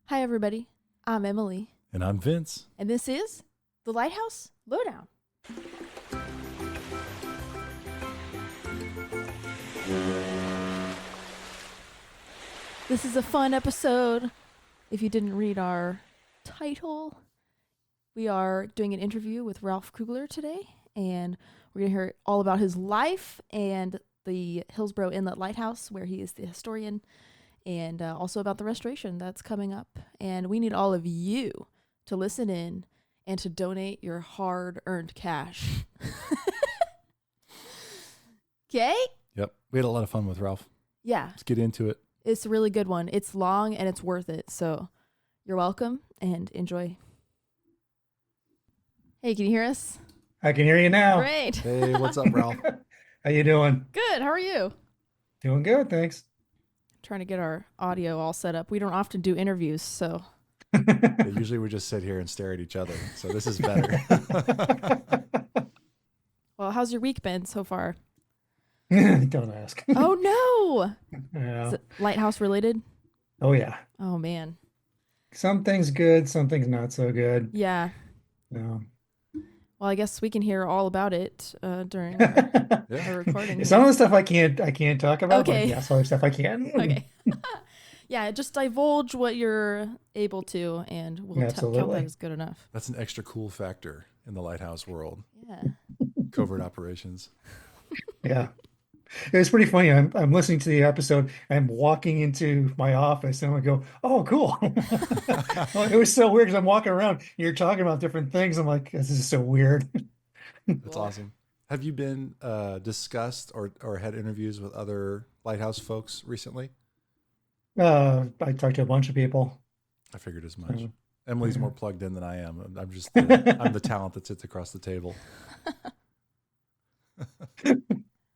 Hi, everybody. I'm Emily, And I'm Vince. and this is the Lighthouse Lowdown. This is a fun episode. If you didn't read our title, we are doing an interview with Ralph Krugler today, and we're going to hear all about his life and the Hillsboro Inlet Lighthouse, where he is the historian, and also about the restoration that's coming up. And we need all of you to listen in and to donate your hard-earned cash. Okay? Yep. We had a lot of fun with Ralph. Yeah, Let's get into it. it's a really good one. It's long and it's worth it. So you're welcome and enjoy. Hey, can you hear us? I can hear you now. Great. Hey, what's up, Ralph? How you doing? Good. How are you? Doing good, thanks. Trying to get our audio all set up. We don't often do interviews, so Yeah, usually we just sit here and stare at each other. So this is better. well, how's your week been so far? Don't ask. Oh no. Yeah. Is it lighthouse related? Oh yeah. Oh man. Some things good, some things not so good. Yeah. No. Well, I guess we can hear all about it during our Yeah. recording. Some of the stuff I can't talk about, Okay. but yeah, some other stuff I can. Okay. Yeah, just divulge what you're able to, and we'll count that Absolutely. as good enough. That's an extra cool factor in the lighthouse world. Yeah. Covert operations. Yeah. It was pretty funny. I'm listening to the episode. I'm walking into my office and I go, "Oh, cool." Well, it was so weird because I'm walking around. You're talking about different things. I'm like, "This is so weird." That's Cool. awesome. Have you been discussed or had interviews with other lighthouse folks recently? I talked to a bunch of people. I figured as much. Mhm. Emily's more plugged in than I am. I'm just I'm the talent that sits across the table.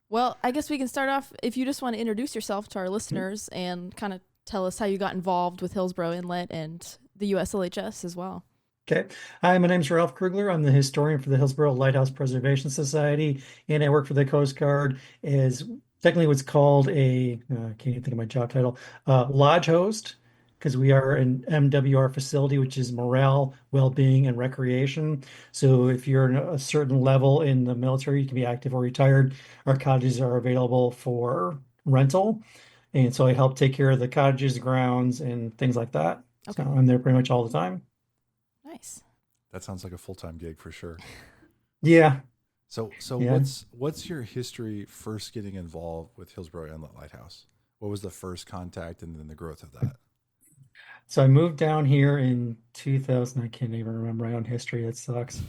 Well, I guess we can start off if you just want to introduce yourself to our listeners and kind of tell us how you got involved with Hillsboro Inlet and the USLHS as well. Okay. Hi, my name's Ralph Krugler. I'm the historian for the Hillsboro Lighthouse Preservation Society, and I work for the Coast Guard as technically what's called a, can't even think of my job title, lodge host, because we are an MWR facility, which is morale, well-being, and recreation. So if you're in a certain level in the military, you can be active or retired. Our cottages are available for rental. And so I help take care of the cottages, grounds, and things like that. Okay. So I'm there pretty much all the time. Nice. That sounds like a full-time gig for sure. Yeah. So Yeah. what's your history first getting involved with Hillsboro Inlet Lighthouse? What was the first contact and then the growth of that? So I moved down here in 2000. I can't even remember my own history. It sucks.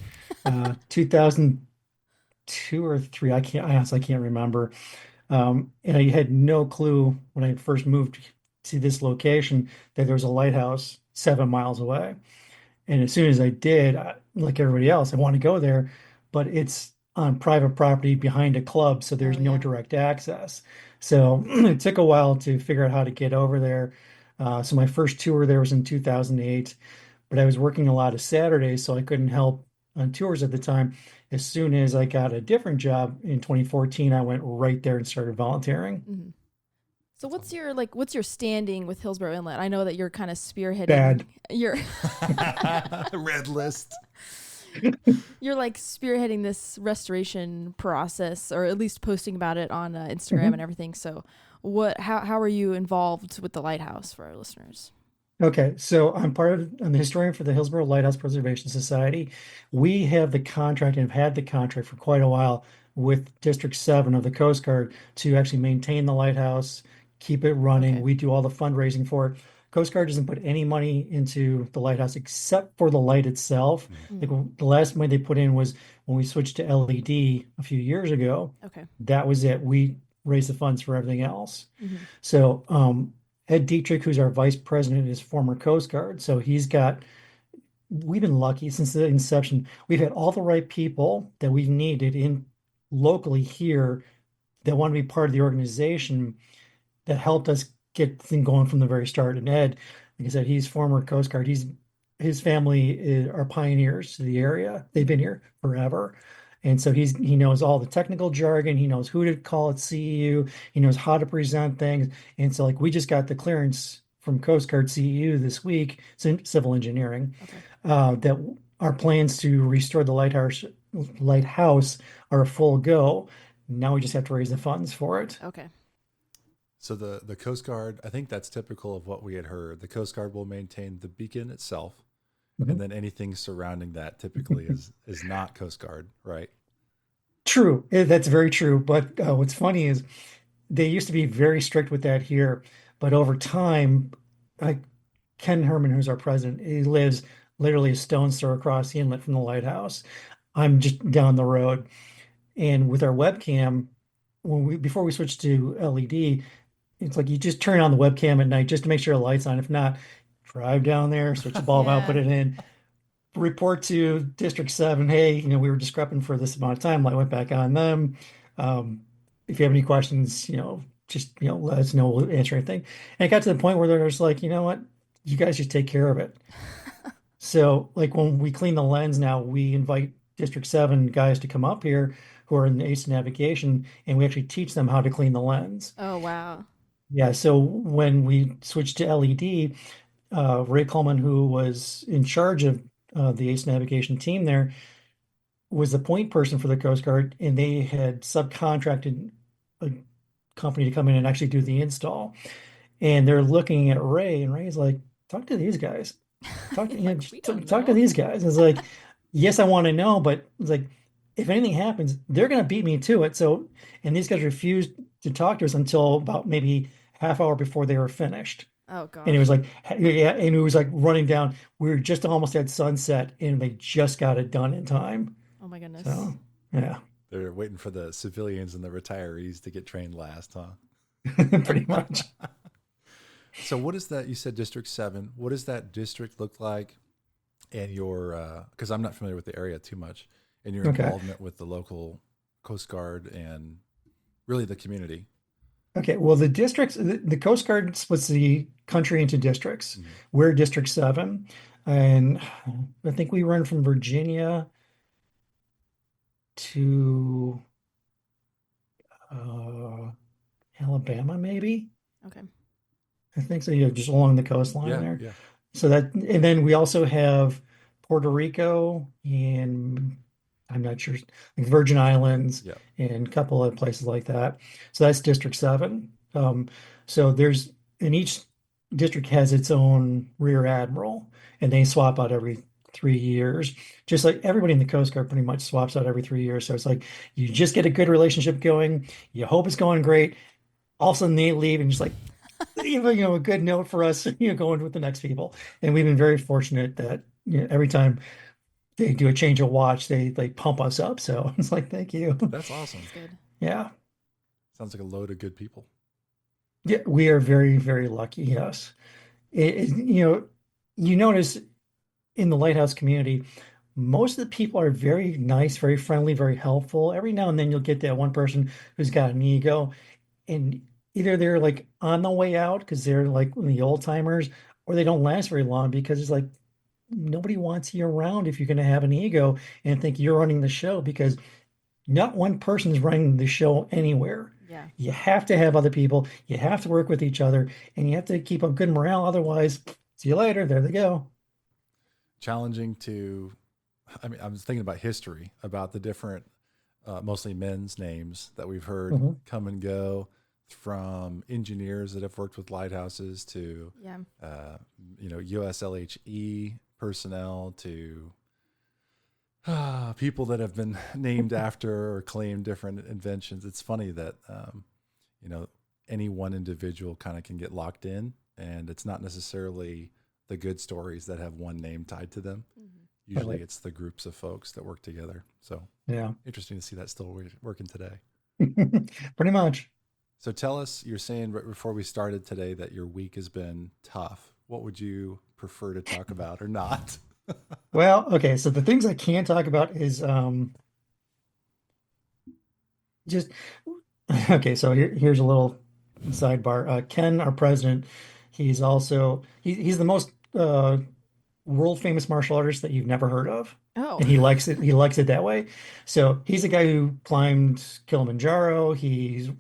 2002 or three. I honestly can't remember. And I had no clue when I first moved to this location that there was a lighthouse 7 miles away. And as soon as I did, like everybody else, I want to go there, but it's on private property behind a club, so there's Oh no yeah. direct access. So it took a while to figure out how to get over there. So my first tour there was in 2008, but I was working a lot of Saturdays, so I couldn't help on tours at the time. As soon as I got a different job in 2014, I went right there and started volunteering. hmm So what's your standing with Hillsboro Inlet? I know that you're kind of spearheading. Bad. You're Red list. you're like spearheading this restoration process, or at least posting about it on Instagram Mhm. and everything. So how are you involved with the lighthouse for our listeners? Okay, so I'm the historian for the Hillsboro Lighthouse Preservation Society. We have the contract and have had the contract for quite a while with District 7 of the Coast Guard to actually maintain the lighthouse, keep it running. Okay. We do all the fundraising for it. Coast Guard doesn't put any money into the lighthouse except for the light itself. Like the last money they put in was when we switched to LED a few years ago. Okay. That was it. We raised the funds for everything else. hmm So Ed Dietrich, who's our vice president, is former Coast Guard. So we've been lucky since the inception. We've had all the right people that we've needed in locally here that want to be part of the organization that helped us get the thing going from the very start. And Ed, like I said, he's former Coast Guard. His family are pioneers to the area. They've been here forever. And so he knows all the technical jargon. He knows who to call at CEU. He knows how to present things. And so like we just got the clearance from Coast Guard CEU this week, civil engineering, Okay. that our plans to restore the lighthouse are a full go. Now we just have to raise the funds for it. Okay. So the Coast Guard, I think that's typical of what we had heard. The Coast Guard will maintain the beacon itself, and Mhm. then anything surrounding that typically is not Coast Guard, right? True. That's very true. But what's funny is they used to be very strict with that here, but over time, like Ken Herman, who's our president, he lives literally a stone's throw across the inlet from the lighthouse. I'm just down the road, and with our webcam, when we before we switched to LED, it's like you just turn on the webcam at night just to make sure the light's on. If not, drive down there, switch the bulb out, put Yeah. it in, report to District 7, hey, we were discrepant for this amount of time. Light went back on them. Um, if you have any questions, just, let us know. We'll answer anything. And it got to the point where they're just like, you know what? You guys just take care of it. So, like when we clean the lens now, we invite District 7 guys to come up here who are in the ACE navigation, and we actually teach them how to clean the lens. Oh, wow. Yeah, so when we switched to LED, Ray Coleman, who was in charge of the ACE navigation team there, was the point person for the Coast Guard, and they had subcontracted a company to come in and actually do the install. And they're looking at Ray, and Ray's like, "Talk to these guys. Talk to Like, we don't talk to know. these guys." It's like, "Yes, I want to know, but it's like, if anything happens, they're gonna beat me to it." So, and these guys refused to talk to us until about maybe half hour before they were finished. Oh, And it was gosh. like, yeah, and it was like running down. We were just almost at sunset, and they just got it done in time. Oh, my goodness. So, yeah, They're waiting for the civilians and the retirees to get trained last, huh? pretty much. So what is that? You said District 7. What does that district look like? And your, because I'm not familiar with the area too much, and your Okay. involvement with the local Coast Guard and really the community. Okay. Well, the districts, the Coast Guard splits the country into districts. Mhm. We're District 7. And I think we run from Virginia to uh, Alabama, maybe. Okay. I think so, just along the coastline Yeah, there. yeah. So that, and then we also have Puerto Rico and I'm not sure, like Virgin Islands Yeah. and a couple of places like that. So that's District 7. So there's, and each district has its own rear admiral, and they swap out every 3 years, just like everybody in the Coast Guard pretty much swaps out every 3 years. So it's like you just get a good relationship going. You hope it's going great. All of a sudden they leave and just like, a good note for us, going with the next people. And we've been very fortunate that every time they do a change of watch, they pump us up. So it's like, thank you. That's awesome. That's good. Yeah. Sounds like a load of good people. Yeah, we are very, very lucky. Yes. You notice in the lighthouse community, most of the people are very nice, very friendly, very helpful. Every now and then you'll get that one person who's got an ego, and either they're like on the way out because they're like the old timers, or they don't last very long because it's like nobody wants you around if you're going to have an ego and think you're running the show, because not one person is running the show anywhere. Yeah. You have to have other people, you have to work with each other, and you have to keep up good morale. Otherwise, see you later. There they go. Challenging to, I mean, I was thinking about history, about the different, mostly men's names that we've heard Mhm. come and go, from engineers that have worked with lighthouses to, Yeah. USLHE personnel to people that have been named after or claimed different inventions. It's funny that, you know, any one individual kind of can get locked in, and it's not necessarily the good stories that have one name tied to them. Mhm. Usually Right. it's the groups of folks that work together. So Yeah. interesting to see that still working today. Pretty much. So tell us, you're saying right before we started today that your week has been tough. What would you prefer to talk about or not? Well, okay, so the things I can talk about is just okay, so here's a little sidebar. Ken, our president, he's the most world famous martial artist that you've never heard of. Oh. And he likes it. He likes it that way. So he's a guy who climbed Kilimanjaro. He's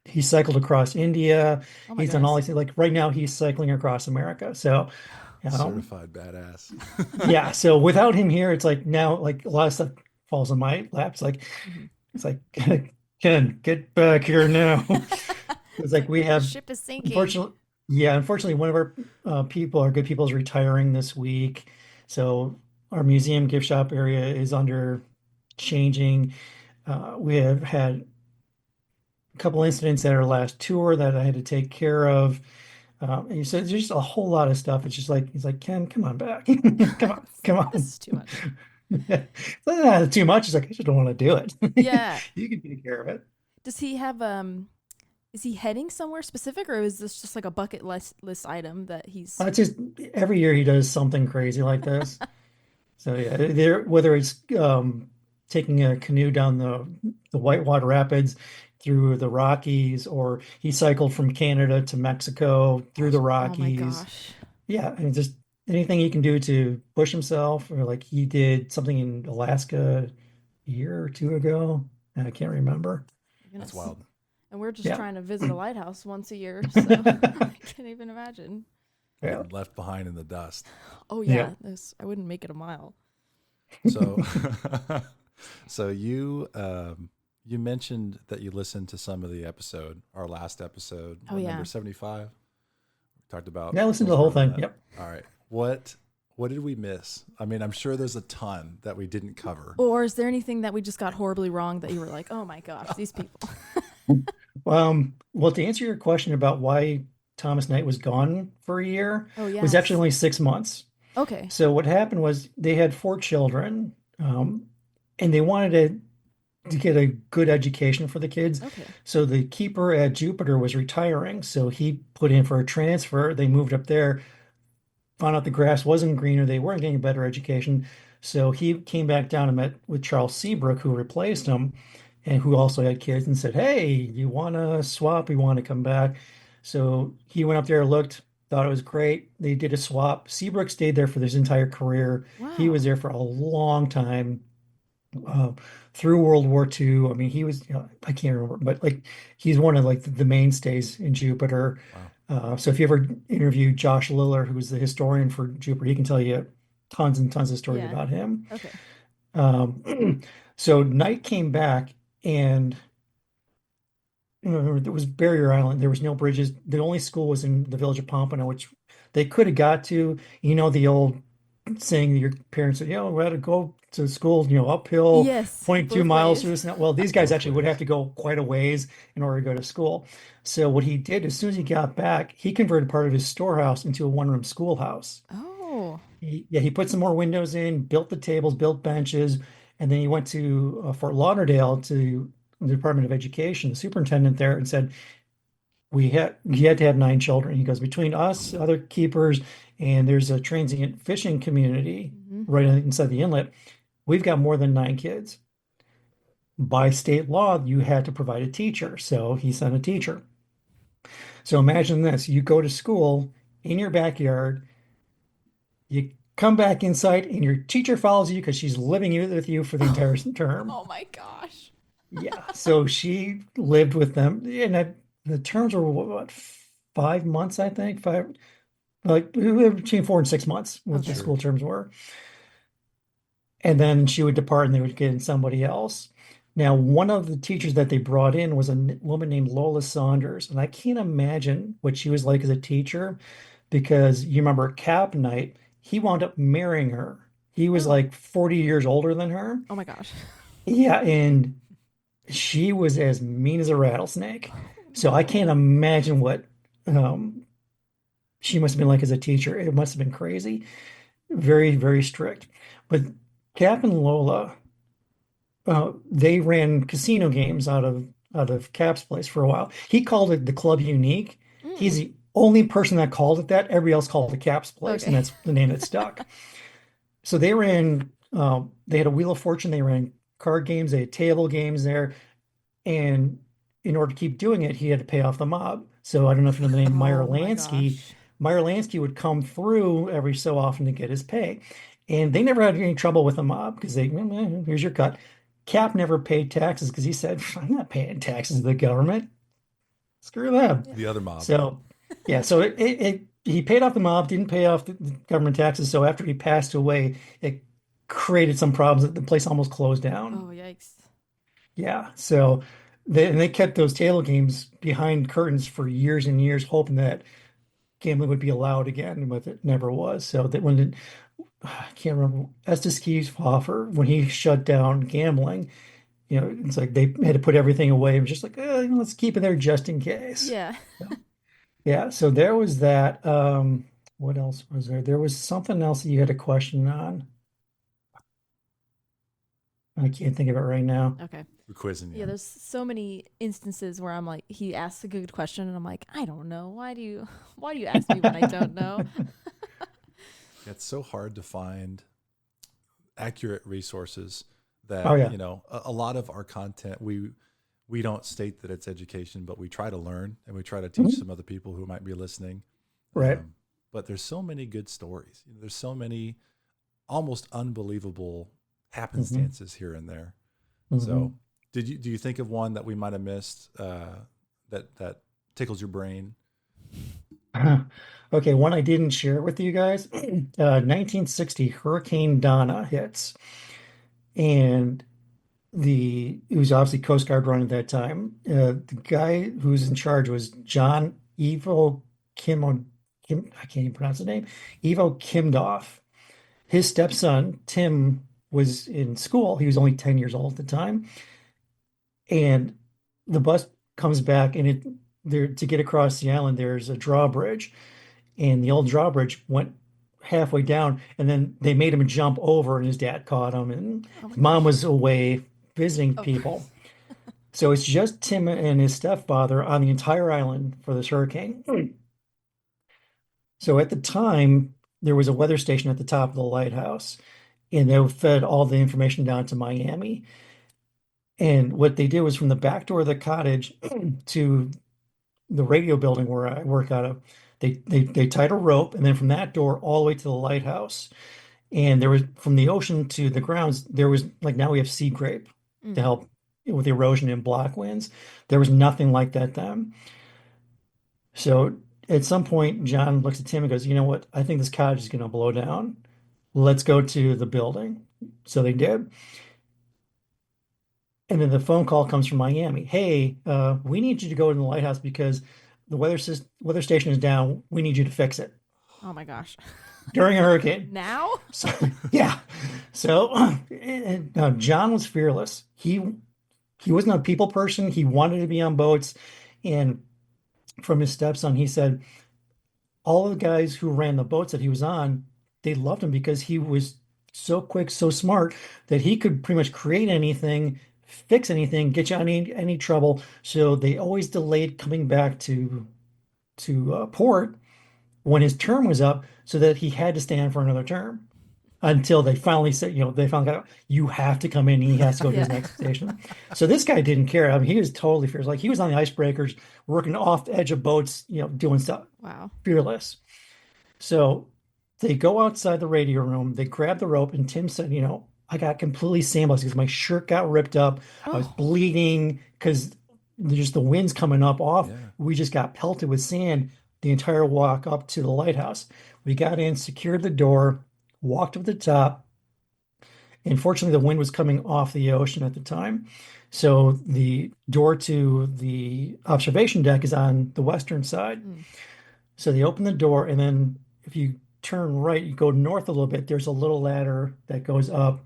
he cycled across India. Oh my He's done all goodness. these, like right now he's cycling across America. So, um, Certified badass. yeah. So without him here, it's like now like a lot of stuff falls on my lap. Hmm. It's like Ken, get back here now. It's It's like like we the have, ship is sinking. unfortunately, yeah, unfortunately, one of our people, our good people, is retiring this week. So our museum gift shop area is under changing. We have had a couple incidents at our last tour that I had to take care of. And he said, there's just a whole lot of stuff. It's just like, he's like, Ken, come on back. Come on, come This on. is too much. It's not too much. It's like, I just don't want to do it. Yeah. You can take care of it. Does he have is he heading somewhere specific, or is this just like a bucket list item that he's It's just every year he does something crazy like this. So yeah, there whether it's taking a canoe down the Whitewater Rapids through the Rockies, or he cycled from Canada to Mexico through the Oh my Rockies. gosh. Yeah, and just anything he can do to push himself, or like he did something in Alaska a year or two ago. I can't remember. That's Goodness. wild. And we're just Yeah. trying to visit a lighthouse once a year, so I can't even imagine. Yeah. Getting left behind in the dust. Oh Yeah. yeah, this I wouldn't make it a mile. So, so you mentioned that you listened to some of the episode, our last episode, Oh yeah. number 75. We talked about Yeah, listen to the whole Hillsboro thing. Inlet. Yep. All right. What did we miss? I mean, I'm sure there's a ton that we didn't cover. Or is there anything that we just got horribly wrong that you were like, oh my gosh, these people? Well, to answer your question about why Thomas Knight was gone for a year, Oh it was actually yes. only 6 months. Okay. So what happened was they had four children, and they wanted to get a good education for the kids. Okay. So the keeper at Jupiter was retiring, so he put in for a transfer. They moved up there, found out the grass wasn't greener, they weren't getting a better education. So he came back down and met with Charles Seabrook, who replaced him, and who also had kids, and said, "Hey, you want to swap? You want to come back?" So he went up there, looked, thought it was great. They did a swap. Seabrook stayed there for his entire career. He was Wow. there for a long time, uh, through World War II. I mean, he was, I can't remember, but like he's one of like the mainstays in Jupiter. Wow. So if you ever interview Josh Liller, who's the historian for Jupiter, he can tell you tons and tons of stories Yeah. about him. Okay. So Knight came back, and there was Barrier Island. There was no bridges. The only school was in the village of Pompano, which they could have got to. The old saying that your parents said, we had to go to school, uphill Yes, 22 both miles ways. through this. Well, these guys Both actually would have ways. to go quite a ways in order to go to school. So what he did, as soon as he got back, he converted part of his storehouse into a one-room schoolhouse. Oh. He put some more windows in, built the tables, built benches, and then he went to Fort Lauderdale to the Department of Education, the superintendent there, and said, he had to have 9 children. He goes, between us, other keepers, and there's a transient fishing community Hmm. right inside the inlet. We've got more than 9 kids. By state law, you had to provide a teacher. So he sent a teacher. So imagine this, you go to school in your backyard, you come back inside, and your teacher follows you because she's living with you for the entire term. Oh my gosh. Yeah. So she lived with them. And the terms were what, 5 months, I think? Like between 4 and 6 months, what the Okay. Sure. school terms were. And then she would depart and they would get in somebody else. Now, one of the teachers that they brought in was a woman named Lola Saunders. And I can't imagine what she was like as a teacher, because you remember Cap Knight, he wound up marrying her. He was Oh. like 40 years older than her. Oh my gosh. Yeah, and she was as mean as a rattlesnake. So I can't No. imagine what um, she must have been like as a teacher. It must have been crazy. Very, very strict. But Cap and Lola, they ran casino games out of Cap's place for a while. He called it the Club Unique. He's Mm. the only person that called it that. Everybody else called it Cap's place, and Okay. that's the name that stuck. So they ran. They had a Wheel of Fortune. They ran card games. They had table games there. And in order to keep doing it, he had to pay off the mob. So I don't know if you know the name Meyer Oh my Lansky. gosh. Meyer Lansky would come through every so often to get his pay. And they never had any trouble with the mob because here's your cut. Cap never paid taxes because he said, I'm not paying taxes to the government. screw them. Yeah. The other mob. So, yeah, so he paid off the mob, didn't pay off the government taxes. So after he passed away, it created some problems. The place almost closed down. Oh, yikes. Yeah, so they kept those table games behind curtains for years and years, hoping that gambling would be allowed again, but it never was. So that I can't remember Estes Kiefer, when he shut down gambling, it's like they had to put everything away. It was just like, let's keep it there just in case. Yeah. Yeah, so there was that. What else was there? There was something else that you had a question on. I can't think of it right now. Okay. We're quizzing Yeah, you. there's so many instances where I'm like, he asks a good question, and I'm like, I don't know. Why do you ask me when I don't know? It's so hard to find accurate resources that, Oh yeah, a lot of our content, we don't state that it's education, but we try to learn and we try to teach Mhm. some other people who might be listening. Right. But there's so many good stories. There's so many almost unbelievable hmm happenstances here and there. hmm So, do you think of one that we might have missed that tickles your brain? Okay, one I didn't share with you guys. 1960 Hurricane Donna hits, and it was obviously Coast Guard running at that time. The guy who was in charge was John Evo Kim. I can't even pronounce the name. Evo Kimdoff. His stepson Tim was in school. He was only 10 years old at the time, and the bus comes back, and it there to get across the island. There's a drawbridge, and the old drawbridge went halfway down, and then they made him jump over, and his dad caught him, and Oh my his mom gosh. was away visiting Of people. course. So it's just Tim and his stepfather on the entire island for this hurricane. So at the time, there was a weather station at the top of the lighthouse, and they fed all the information down to Miami. And what they did was from the back door of the cottage to the radio building where I work out of, they tied a rope, and then from that door all the way to the lighthouse. And there was from the ocean to the grounds, there was like now we have sea grape to Mm. help with erosion and block winds. There was nothing like that then. So at some point, John looks at Tim and goes, "You know what? I think this cottage is going to blow down. Let's go to the building." So they did. And then the phone call comes from Miami. Hey, we need you to go to the lighthouse because the weather station is down. We need you to fix it Oh my gosh. during a hurricane. Now? So yeah. So John was fearless. He wasn't a people person. He wanted to be on boats. And from his stepson, he said all the guys who ran the boats that he was on, they loved him because he was so quick, so smart that he could pretty much create anything, fix anything, get you out of any trouble. So they always delayed coming back to port when his term was up, so that he had to stand for another term until they finally said, they finally got, you have to come in. And he has to go to his Yeah. next station. So this guy didn't care. I mean, he was totally fearless. Like he was on the icebreakers, working off the edge of boats, doing stuff, Wow. fearless. So they go outside the radio room, they grab the rope, and Tim said, I got completely sandblasted because my shirt got ripped up. I was Oh. bleeding because just the wind's coming up off. Yeah. We just got pelted with sand the entire walk up to the lighthouse. We got in, secured the door, walked up the top. And fortunately, the wind was coming off the ocean at the time. So the door to the observation deck is on the western side. Mm. So they open the door, and then if you turn right, you go north a little bit, there's a little ladder that goes up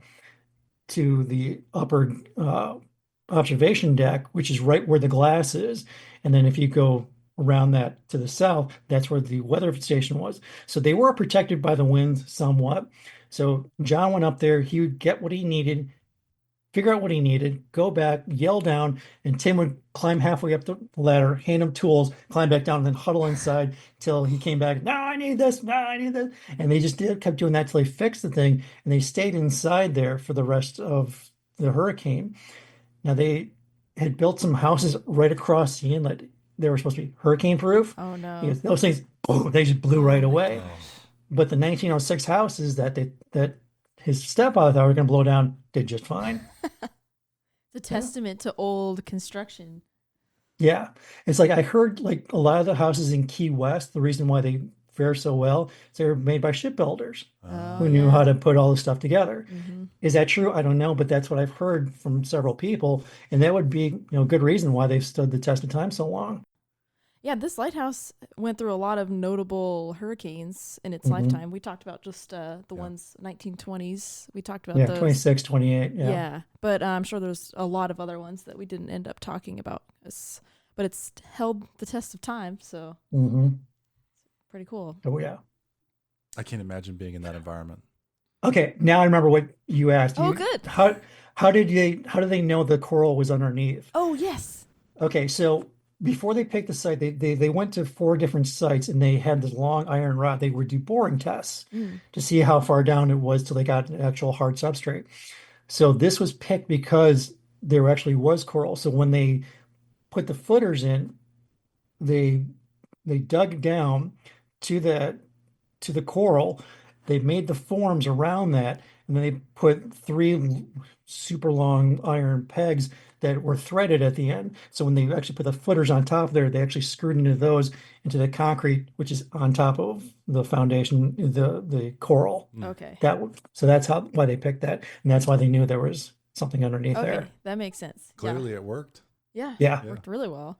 to the upper observation deck, which is right where the glass is. And then if you go around that to the south, that's where the weather station was. So they were protected by the winds somewhat. So John went up there, he would get what he needed, figure out what he needed, go back, yell down, and Tim would climb halfway up the ladder, hand him tools, climb back down, and then huddle inside till he came back. No, I need this. No, I need this. And they just kept doing that till they fixed the thing, and they stayed inside there for the rest of the hurricane. Now they had built some houses right across the inlet. They were supposed to be hurricane proof. Oh no. Because those things, boom, they just blew right Oh my away. gosh. But the 1906 houses that his stepfather thought were going to blow down did just fine. It's a testament to old construction. Yeah. It's like I heard like a lot of the houses in Key West, the reason why they fare so well is they were made by shipbuilders Oh who Uh, knew how yeah. to put all this stuff together. Mm-hmm. Is that true? I don't know, but that's what I've heard from several people, and that would be, good reason why they've stood the test of time so long. Yeah, this lighthouse went through a lot of notable hurricanes in its Hmm. lifetime. We talked about just the yeah. ones 1920s. We talked about Yeah, those. 26, 28. Yeah. Yeah, but I'm sure there's a lot of other ones that we didn't end up talking about. But it's held the test of time, so Hmm. pretty cool. Oh yeah. I can't imagine being in that environment. Okay, now I remember what you asked. Oh, You good. how did they know the coral was underneath? Oh, yes. Okay, so before they picked the site, they went to four different sites and they had this long iron rod. They would do boring tests Mm. to see how far down it was till they got an actual hard substrate. So this was picked because there actually was coral. So when they put the footers in, they they dug down to the coral. They made the forms around that, and then they put three super long iron pegs that were threaded at the end. So when they actually put the footers on top there, they actually screwed into those into the concrete, which is on top of the foundation, the coral. Mm. Okay. So that's how why they picked that, and that's why they knew there was something underneath there. Okay, that makes sense. Yeah. Clearly, it worked. Yeah, Yeah. Yeah. worked really well.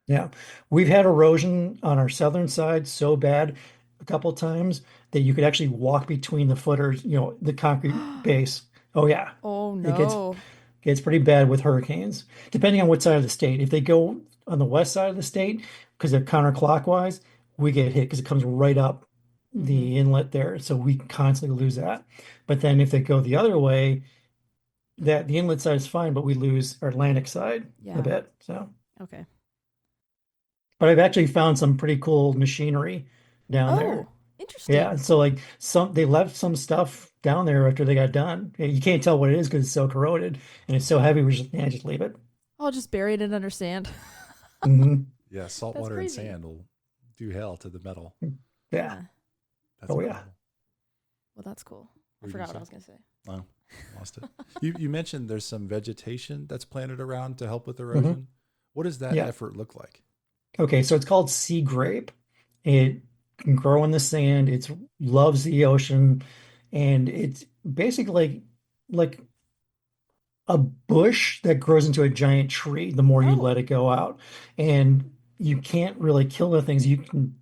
Yeah, we've had erosion on our southern side so bad a couple of times that you could actually walk between the footers, the concrete base. Oh yeah, Oh it gets no. gets pretty bad with hurricanes, depending on what side of the state. If they go on the west side of the state because they're counterclockwise, we get hit because it comes right up Mm-hmm. the inlet there, so we constantly lose that. But then if they go the other way, that the inlet side is fine, but we lose our Atlantic side a Yeah. bit. So. Okay. But I've actually found some pretty cool machinery down there. Oh, interesting. Yeah, so like they left some stuff down there after they got done. You can't tell what it is because it's so corroded and it's so heavy. Just leave it. I'll just bury it and understand. Hmm. Yeah, salt That's water and crazy. sand will do hell to the metal. Yeah. Yeah. That's Oh yeah. incredible. Well, that's cool. I What did you forgot what say? I was gonna say. Oh, lost it. You mentioned there's some vegetation that's planted around to help with Hmm. erosion. What does that Yeah. effort look like? Okay, so it's called sea grape. It can grow in the sand. It loves the ocean, and it's basically like a bush that grows into a giant tree the more you Oh. let it go out. And you can't really kill the things. You can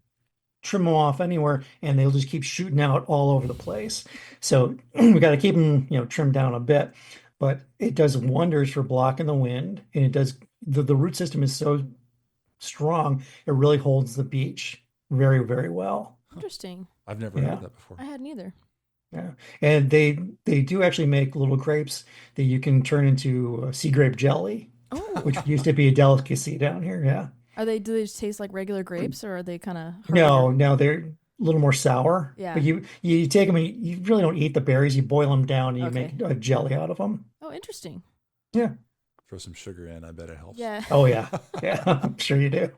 trim them off anywhere and they'll just keep shooting out all over the place. So we got to keep them, trimmed down a bit. But it does wonders for blocking the wind. And it does, the root system is so strong, it really holds the beach very, very well. Huh. Interesting. I've never heard of Yeah. that before. I hadn't either. Yeah. And they do actually make little grapes that you can turn into sea grape jelly, Oh. which used to be a delicacy down here. Yeah. Do they just taste like regular grapes or are they kind of harder? No, no, they're a little more sour. But Yeah. you take them and you really don't eat the berries. You boil them down and you Okay. make a jelly out of them. Oh, interesting. Yeah. Throw some sugar in. I bet it helps. Yeah. Oh yeah. Yeah. I'm sure you do.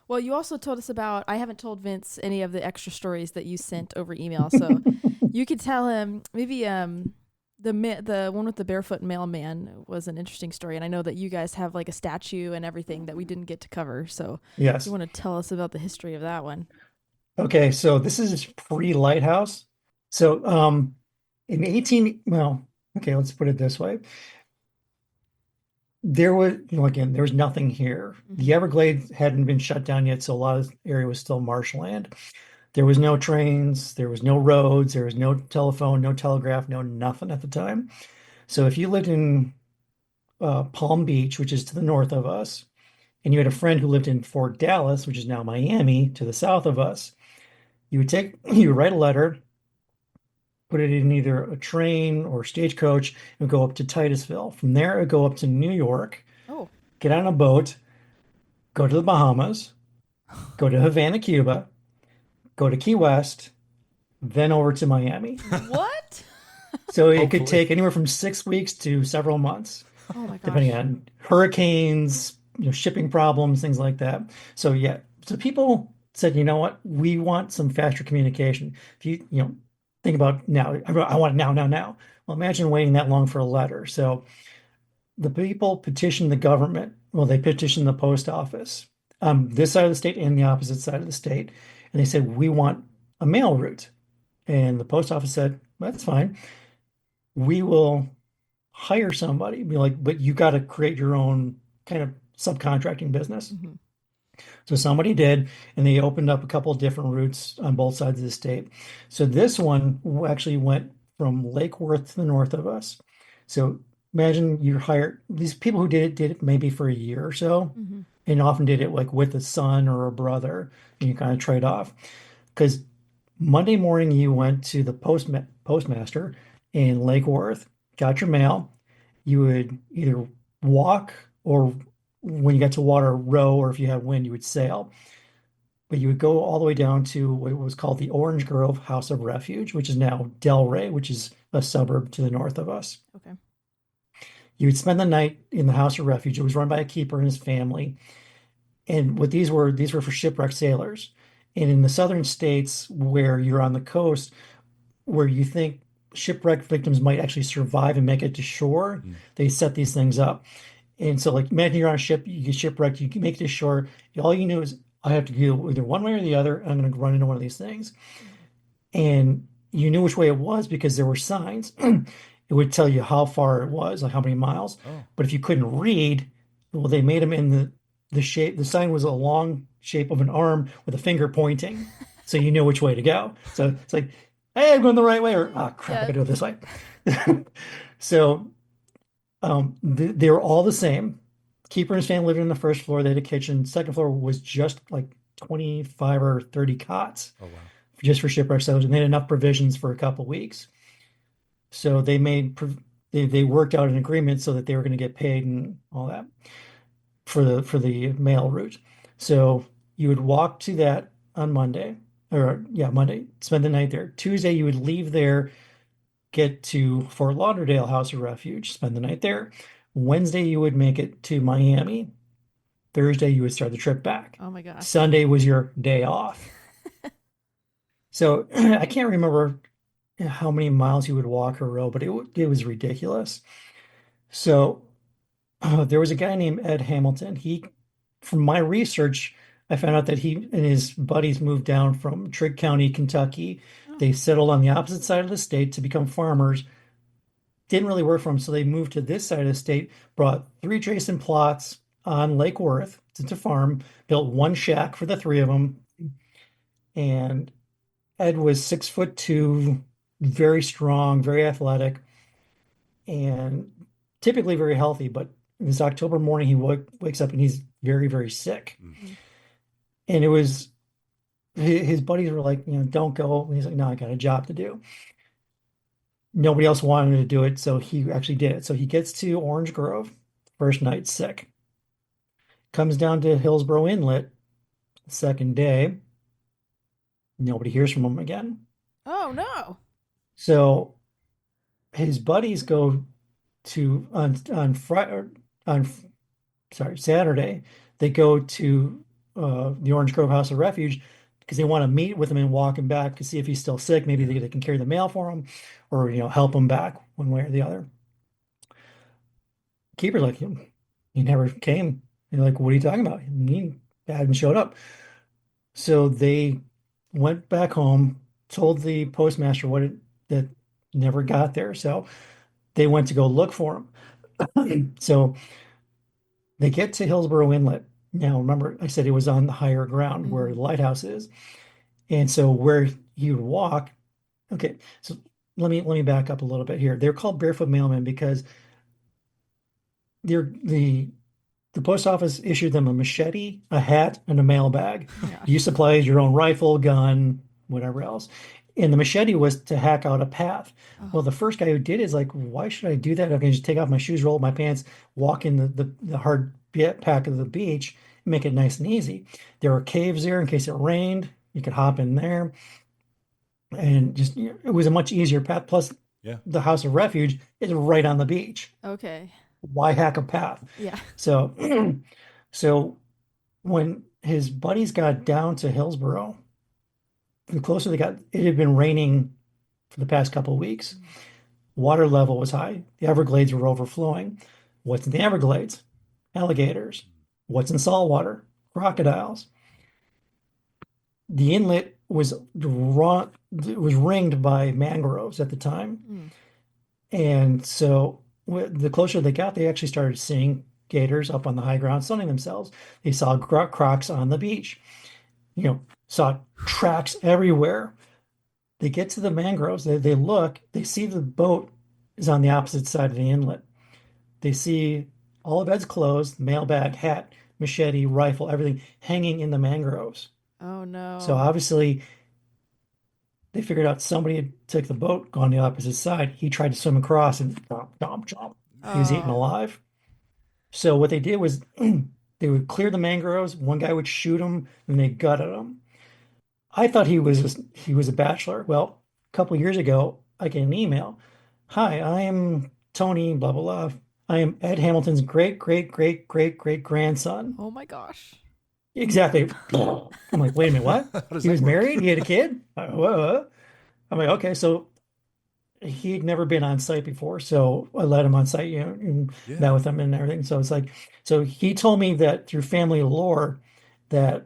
Well, you also told us about, I haven't told Vince any of the extra stories that you sent over email. So you could tell him maybe the one with the barefoot mailman was an interesting story. And I know that you guys have like a statue and everything that we didn't get to cover. So if you Yes. want to tell us about the history of that one. Okay. So this is pre-lighthouse. So in 18, well, okay, let's put it this way. There was, again, there was nothing here. Mm-hmm. The Everglades hadn't been shut down yet, so a lot of the area was still marshland. There was no trains, there was no roads, there was no telephone, no telegraph, no nothing at the time. So if you lived in Palm Beach, which is to the north of us, and you had a friend who lived in Fort Dallas, which is now Miami, to the south of us, you would write a letter, put it in either a train or stagecoach, and go up to Titusville. From there, it would go up to New York, Oh, get on a boat, go to the Bahamas, go to Havana, Cuba, go to Key West, then over to Miami. what? So it could Hopefully. take anywhere from 6 weeks to several months, Oh my depending gosh. on hurricanes, shipping problems, things like that. So yeah, so people said, you know what, we want some faster communication. If think about now, I want it now, now, now. Well, imagine waiting that long for a letter. So the people petitioned the government well, they petitioned the post office, this side of the state and the opposite side of the state, and they said we want a mail route, and the post office said that's fine. We will hire somebody. Be like, but you got to create your own kind of subcontracting business. Hmm. So somebody did, and they opened up a couple of different routes on both sides of the state. So this one actually went from Lake Worth to the north of us. So imagine you hired these people who did it maybe for a year or so, Hmm. and often did it like with a son or a brother, and you kind of trade off. Because Monday morning you went to the postmaster in Lake Worth, got your mail. You would either walk or when you got to water, row, or if you had wind, you would sail. But you would go all the way down to what was called the Orange Grove House of Refuge, which is now Delray, which is a suburb to the north of us. Okay. You would spend the night in the House of Refuge. It was run by a keeper and his family. And what these were for shipwrecked sailors. And in the southern states where you're on the coast, where you think shipwreck victims might actually survive and make it to shore, Mm. they set these things up. And so, like, imagine you're on a ship, you get shipwrecked, you can make it to shore. All you know is, I have to go either one way or the other. I'm going to run into one of these things. And you knew which way it was because there were signs. It would tell you how far it was, like how many miles. Oh, But if you couldn't read, well, they made them in the shape. The sign was a long shape of an arm with a finger pointing, so you knew which way to go. So it's like, hey, I'm going the right way, or ah, crap, I Yeah. gotta go this way. So they were all the same. Keeper and his family lived in the first floor. They had a kitchen. Second floor was just like 25 or 30 cots oh wow. just for shipwreck sailors, and they had enough provisions for a couple weeks. So they worked out an agreement so that they were going to get paid and all that for the mail route. So you would walk to that on Monday, or yeah, Monday, spend the night there. Tuesday you would leave there, get to Fort Lauderdale House of Refuge, spend the night there. Wednesday you would make it to Miami. Thursday you would start the trip back. Oh my gosh. Sunday was your day off. So I can't remember how many miles you would walk or row, but it was ridiculous. So there was a guy named Ed Hamilton. From my research, I found out that he and his buddies moved down from Trigg County, Kentucky. Oh. They settled on the opposite side of the state to become farmers. Didn't really work for them, so they moved to this side of the state, brought 3 adjacent plots on Lake Worth to farm, built one shack for the three of them, and Ed was 6'2", very strong, very athletic, and typically very healthy. But this October morning, he wakes up and he's very, very sick. Mm. Mm. And it was his buddies were like, don't go. And he's like, no, I got a job to do. Nobody else wanted to do it, so he actually did it. So he gets to Orange Grove, first night sick. Comes down to Hillsboro Inlet, second day. Nobody hears from him again. Oh no. So his buddies go to on Friday on sorry Saturday. They go to the Orange Grove House of Refuge because they want to meet with him and walk him back to see if he's still sick. Maybe they can carry the mail for him, or help him back one way or the other. Keeper's like, he never came. And they're like, what are you talking about? He hadn't showed up. So they went back home, told the postmaster that never got there. So they went to go look for him. So they get to Hillsboro Inlet. Now, remember, I said it was on the higher ground where Mhm. the lighthouse is. And so where you would walk, okay, so let me back up a little bit here. They're called barefoot mailmen because they're the post office issued them a machete, a hat, and a mail bag. Yeah. You supplied your own rifle, gun, whatever else. And the machete was to hack out a path. Well, Oh. the first guy who did is like, why should I do that? I can just take off my shoes, roll up my pants, walk in the hard pack of the beach, and make it nice and easy. There were caves there in case it rained. You could hop in there. And just it was a much easier path. Plus, Yeah. the House of Refuge is right on the beach. Okay. Why hack a path? Yeah. So, so when his buddies got down to Hillsboro, the closer they got, it had been raining for the past couple of weeks. Water level was high. The Everglades were overflowing. What's in the Everglades? Alligators. What's in saltwater? Crocodiles. The inlet was ringed by mangroves at the time. Mm. And so the closer they got, they actually started seeing gators up on the high ground sunning themselves. They saw crocs on the beach, saw tracks everywhere. They get to the mangroves, they look, they see the boat is on the opposite side of the inlet. They see all the beds closed, mailbag, hat, machete, rifle, everything hanging in the mangroves. Oh So no. obviously they figured out somebody had took the boat, gone the opposite side. He tried to swim across and chomp, chomp, chomp. He was eaten Oh. alive. So what they did was they would clear the mangroves. One guy would shoot him, and they gutted him. I thought he was a bachelor. Well, a couple of years ago, I get an email. Hi, I am Tony, blah blah blah. I am Ed Hamilton's great great great great great grandson. Oh my gosh. Exactly. I'm like, wait a minute, what? How does He that was work? married. He had a kid. I'm like, okay, so he'd never been on site before, so I let him on site, and Yeah. met with him and everything. So it's like, so he told me that through family lore, that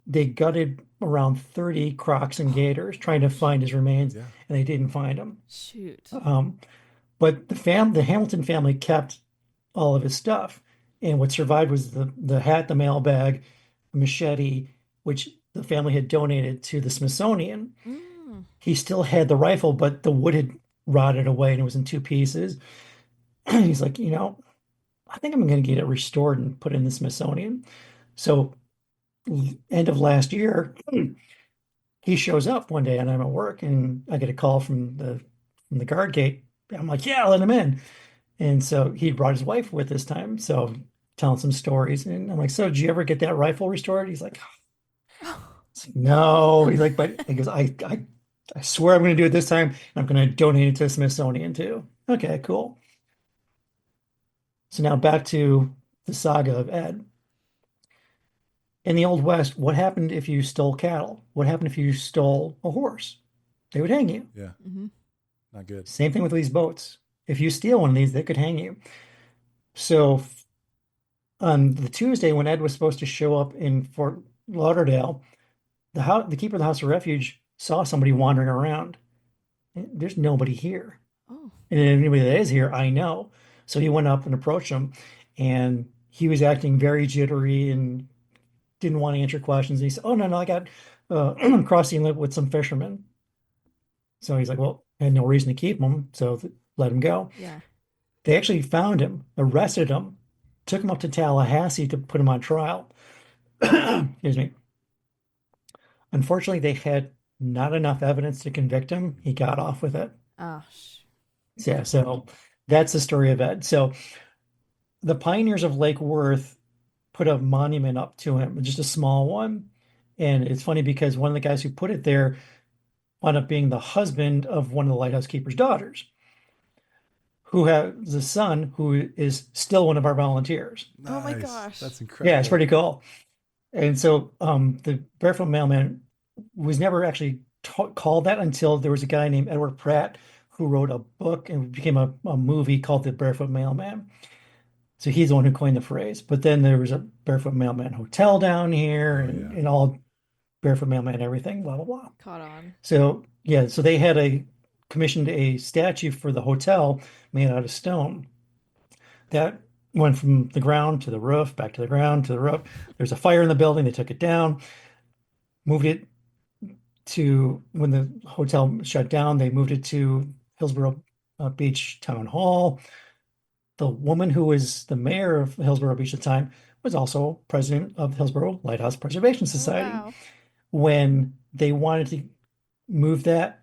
they gutted around 30 crocs and Oh gators my trying to gosh. find his remains, Yeah. and they didn't find him. Shoot. Um, but the Hamilton family kept all of his stuff, and what survived was the hat, the mailbag, the machete, which the family had donated to the Smithsonian. Mm. He still had the rifle, but the wood had rotted away and it was in two pieces. He's like, I think I'm going to get it restored and put it in the Smithsonian. So, end of last year, he shows up one day and I'm at work and I get a call from the guard gate. I'm like, yeah, let him in. And so he brought his wife with this time. So telling some stories. And I'm like, so did you ever get that rifle restored? He's like, no. He's like, but he goes, I swear I'm going to do it this time. And I'm going to donate it to the Smithsonian too. Okay, cool. So now back to the saga of Ed. In the Old West, what happened if you stole cattle? What happened if you stole a horse? They would hang you. Yeah. Hmm. Not good. Same thing with these boats. If you steal one of these, they could hang you. So on the Tuesday when Ed was supposed to show up in Fort Lauderdale, the keeper of the House of Refuge saw somebody wandering around. There's nobody here. Oh. And anybody that is here, I know. So he went up and approached him, and he was acting very jittery and didn't want to answer questions. He said, "Oh no, no, I got crossing inlet with some fishermen." So he's like, "Well, I had no reason to keep him, so let him go." Yeah. They actually found him, arrested him, took him up to Tallahassee to put him on trial. Excuse me. Unfortunately, they had not enough evidence to convict him. He got off with it. Oh. Yeah, so that's the story of Ed. So the pioneers of Lake Worth put a monument up to him, just a small one. And it's funny because one of the guys who put it there wound up being the husband of one of the lighthouse keeper's daughters, who has a son who is still one of our volunteers. Oh my Nice. gosh. That's Yeah, it's incredible. pretty cool. And so the Barefoot Mailman was never actually called that until there was a guy named Edward Pratt who wrote a book and it became a movie called The Barefoot Mailman. So he's the one who coined the phrase. But then there was a Barefoot Mailman hotel down here Oh and, yeah. and all Barefoot Mailman everything, blah, blah, blah. Caught on. So yeah, so they had commissioned a statue for the hotel made out of stone that went from the ground to the roof, back to the ground to the roof. There's a fire in the building. They took it down, moved it to when the hotel shut down, they moved it to Hillsboro Beach Town Hall. The woman who was the mayor of Hillsboro Beach at the time was also president of Hillsboro Lighthouse Preservation Oh Society. wow. When they wanted to move that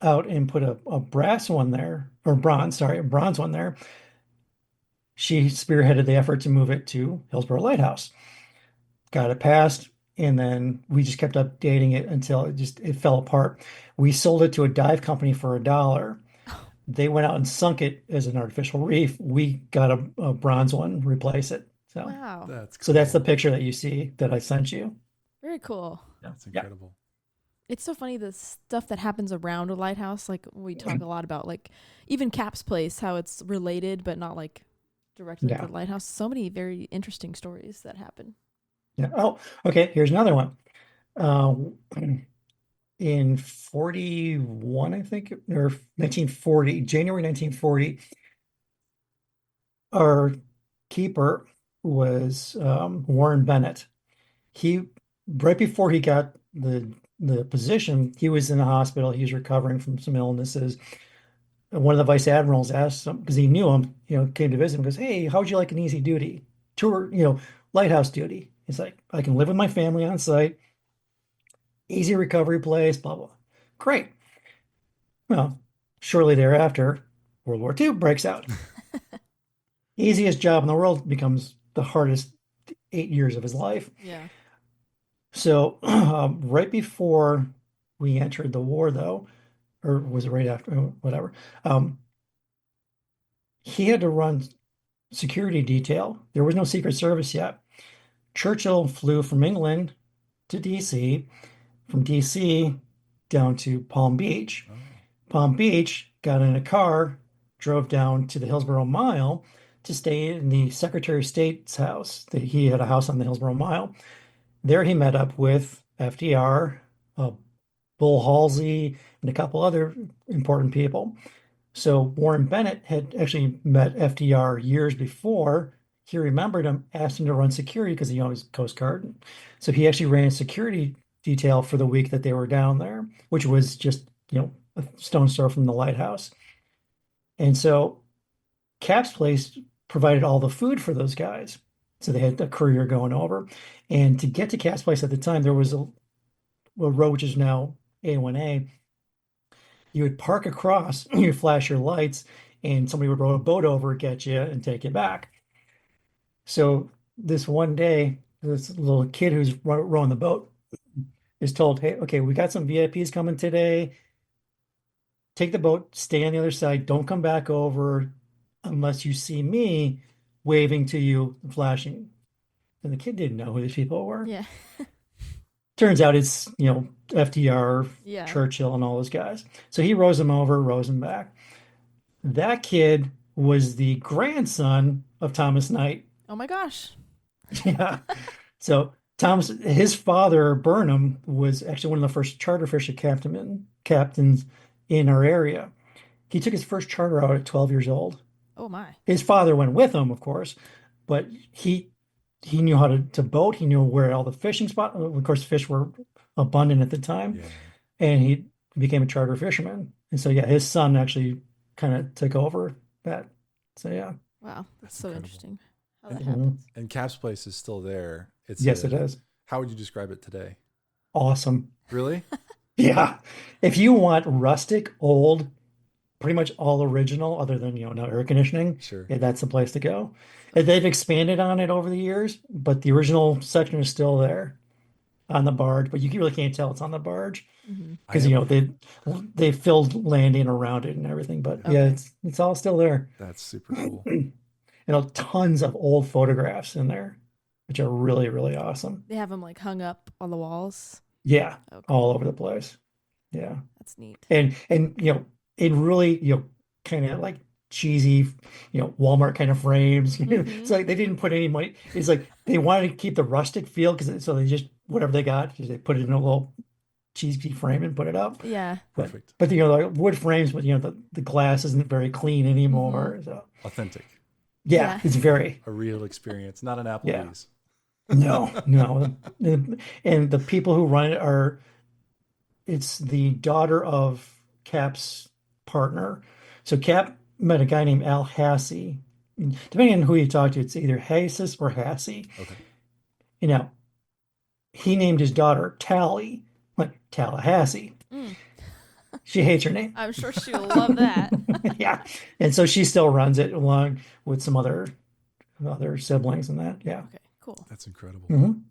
out and put a brass one there, or bronze, sorry, a bronze one there, she spearheaded the effort to move it to Hillsboro Lighthouse. Got it passed, and then we just kept updating it until it fell apart. We sold it to a dive company for $1. They went out and sunk it as an artificial reef. We got a bronze one, replace it. So, Wow. That's so that's the cool. picture that you see that I sent you. Very cool. That's Yeah. incredible. It's so funny the stuff that happens around a lighthouse. Like we talk a lot about, like even Cap's Place, how it's related but not like directed at the Yeah. lighthouse. So many very interesting stories that happen. Yeah. Oh, okay. Here's another one. Uh, in 41, I think, or 1940, January 1940, our keeper was Warren Bennett. He, right before he got the position, he was in the hospital. He was recovering from some illnesses. And one of the vice admirals asked him, because he knew him, came to visit him, goes, "Hey, how'd you like an easy duty tour, lighthouse duty?" He's like, "I can live with my family on site, easy recovery place, blah, blah." Great. Well, shortly thereafter, World War II breaks out. Easiest job in the world becomes the hardest 8 years of his life. Yeah. So, right before we entered the war, though, or was it right after? Whatever. Um, he had to run security detail. There was no Secret Service yet. Churchill flew from England to DC, from DC down to Palm Beach. Oh, Palm Beach, got in a car, drove down to the Hillsboro Mile to stay in the Secretary of State's house. He had a house on the Hillsboro Mile. There he met up with FDR, Bull Halsey, and a couple other important people. So Warren Bennett had actually met FDR years before. He remembered him, asked him to run security because he was Coast Guard. So he actually ran security detail for the week that they were down there, which was just, a stone's throw from the lighthouse. And so Cap's Place provided all the food for those guys. So they had a courier going over. And to get to Cap's Place at the time, there was a road which is now A1A. You would park across, you flash your lights, and somebody would row a boat over, get you, and take you back. So this one day, this little kid who's rowing the boat is told, "Hey, okay, we got some VIPs coming today. Take the boat, stay on the other side. Don't come back over unless you see me waving to you and flashing." And the kid didn't know who these people were. Yeah. Turns out it's, FDR, Yeah. Churchill, and all those guys. So he rows him over, rows him back. That kid was the grandson of Thomas Knight. Oh my gosh. Yeah. So his father, Burnham, was actually one of the first charter fisher captains in our area. He took his first charter out at 12 years old. Oh my. His father went with him, of course, but he knew how to boat. He knew where all the fishing spots. Of course, fish were abundant at the time, yeah. and he became a charter fisherman. And so, yeah, his son actually kind of took over that. So, yeah. Wow. That's That's so incredible. interesting how that Mhm. happens. And Cap's Place is still there. Yes, it is. How would you describe it today? Awesome. Really? Yeah. If you want rustic, old, pretty much all original, other than, no air conditioning, Sure. yeah, that's the place to go. And they've expanded on it over the years, but the original section is still there on the barge, but you really can't tell it's on the barge Mm-hmm. because, they filled landing around it and everything. But yeah, Okay. it's all still there. That's super cool. Tons of old photographs in there, which are really, really awesome. They have them like hung up on the walls. Yeah, Okay. all over the place. Yeah. That's neat. And it really, kind of like cheesy, Walmart kind of frames. Mhm. It's like they didn't put any money. It's like they wanted to keep the rustic feel so they just whatever they got, they put it in a little cheesy frame and put it up. Yeah. Perfect. But like wood frames, but the glass isn't very clean anymore. So Authentic. yeah, Yeah. it's very A real experience, not an Yeah. Applebee's. no. And the people who run it it's the daughter of Cap's partner. So Cap met a guy named Al Hassey. Depending on who you talk to, it's either Hassis or Hassey. Okay. He named his daughter Tally, like Tallahassee. Mm. She hates her name. I'm sure she'll love that. Yeah. And so she still runs it along with some other siblings and that. Yeah. Okay. Cool. That's incredible. Mhm.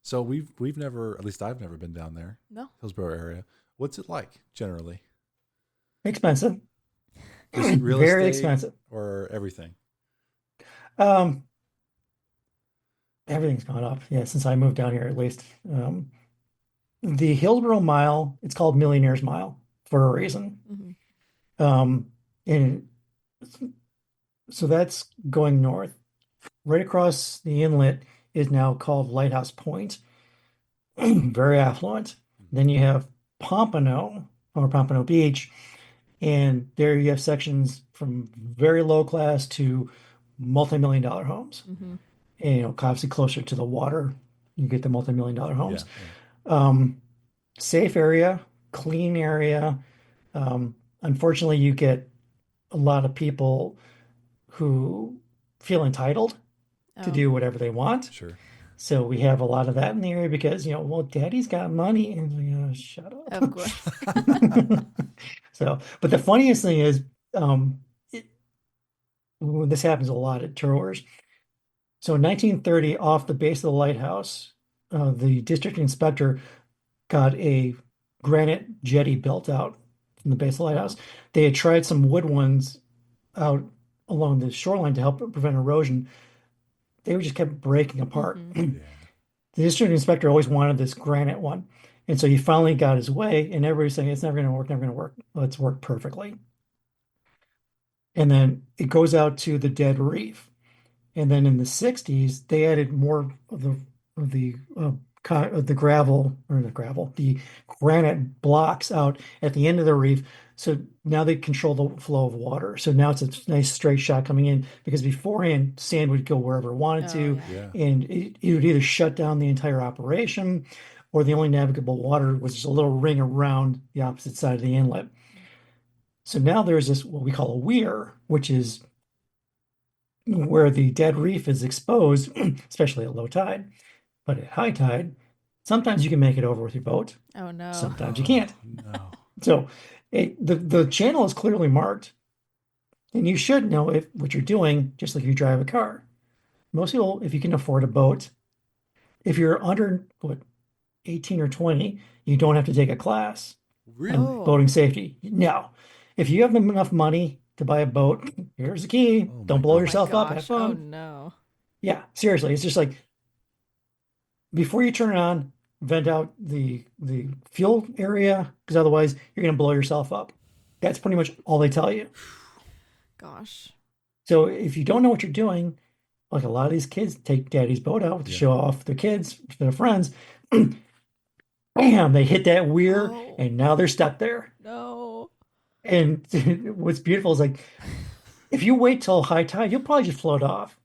So we've never, at least I've never been down there, No. Hillsboro area. What's it like generally? Expensive. Just real Very estate expensive. or everything? Um, Everything's gone up. Yeah, since I moved down here, at least. The Hillsboro Mile, it's called Millionaire's Mile for a reason. Mm-hmm. And So that's going north. Right across the inlet is now called Lighthouse Point, very affluent. Then you have Pompano or Pompano Beach, and there you have sections from very low class to multi-million dollar homes. Mm-hmm. And, obviously closer to the water, you get the multi-million dollar Yeah. homes. Yeah. Um, Safe area, clean area. Unfortunately, you get a lot of people who feel entitled to Oh, do whatever they want. Sure. So we have a lot of that in the area because, well, daddy's got money. And shut of up. course. So, but the funniest thing is, um, it, when this happens a lot at tours. So in 1930, off the base of the lighthouse, the district inspector got a granite jetty built out from the base of the lighthouse. Wow. They had tried some wood ones out along the shoreline to help prevent erosion. They just kept breaking apart. Mm-hmm. The Yeah. district inspector always wanted this granite one. And so he finally got his way, and everybody's saying it's never going to work, never going to work. Well, it's worked perfectly. And then it goes out to the dead reef. And then in the 60s, they added more of the gravel or the granite blocks out at the end of the reef. So now they control the flow of water. So now it's a nice straight shot coming in because beforehand sand would go wherever it wanted Oh, to, yeah. Yeah. and it would either shut down the entire operation, or the only navigable water was just a little ring around the opposite side of the inlet. So now there's this what we call a weir, which is where the dead reef is exposed, especially at low tide. But at high tide, sometimes you can make it over with your boat, Oh no. sometimes you Oh can't. no. So the channel is clearly marked, and you should know if what you're doing, just like you drive a car. Most people, if you can afford a boat, if you're under 18 or 20, you don't have to take a class Really? on Oh. boating safety. No. If you have enough money to buy a boat, here's the key. Oh my Don't blow Oh my gosh. yourself up. Have gosh. Oh fun. no. Yeah, seriously. It's just like before you turn it on, vent out the fuel area because otherwise you're going to blow yourself up. That's pretty much all they tell you. Gosh. So if you don't know what you're doing, like a lot of these kids take daddy's boat out to Yeah. show off their kids to their friends, bam, they hit that weir Oh and now they're stuck there. no. And what's beautiful is like if you wait till high tide, you'll probably just float off.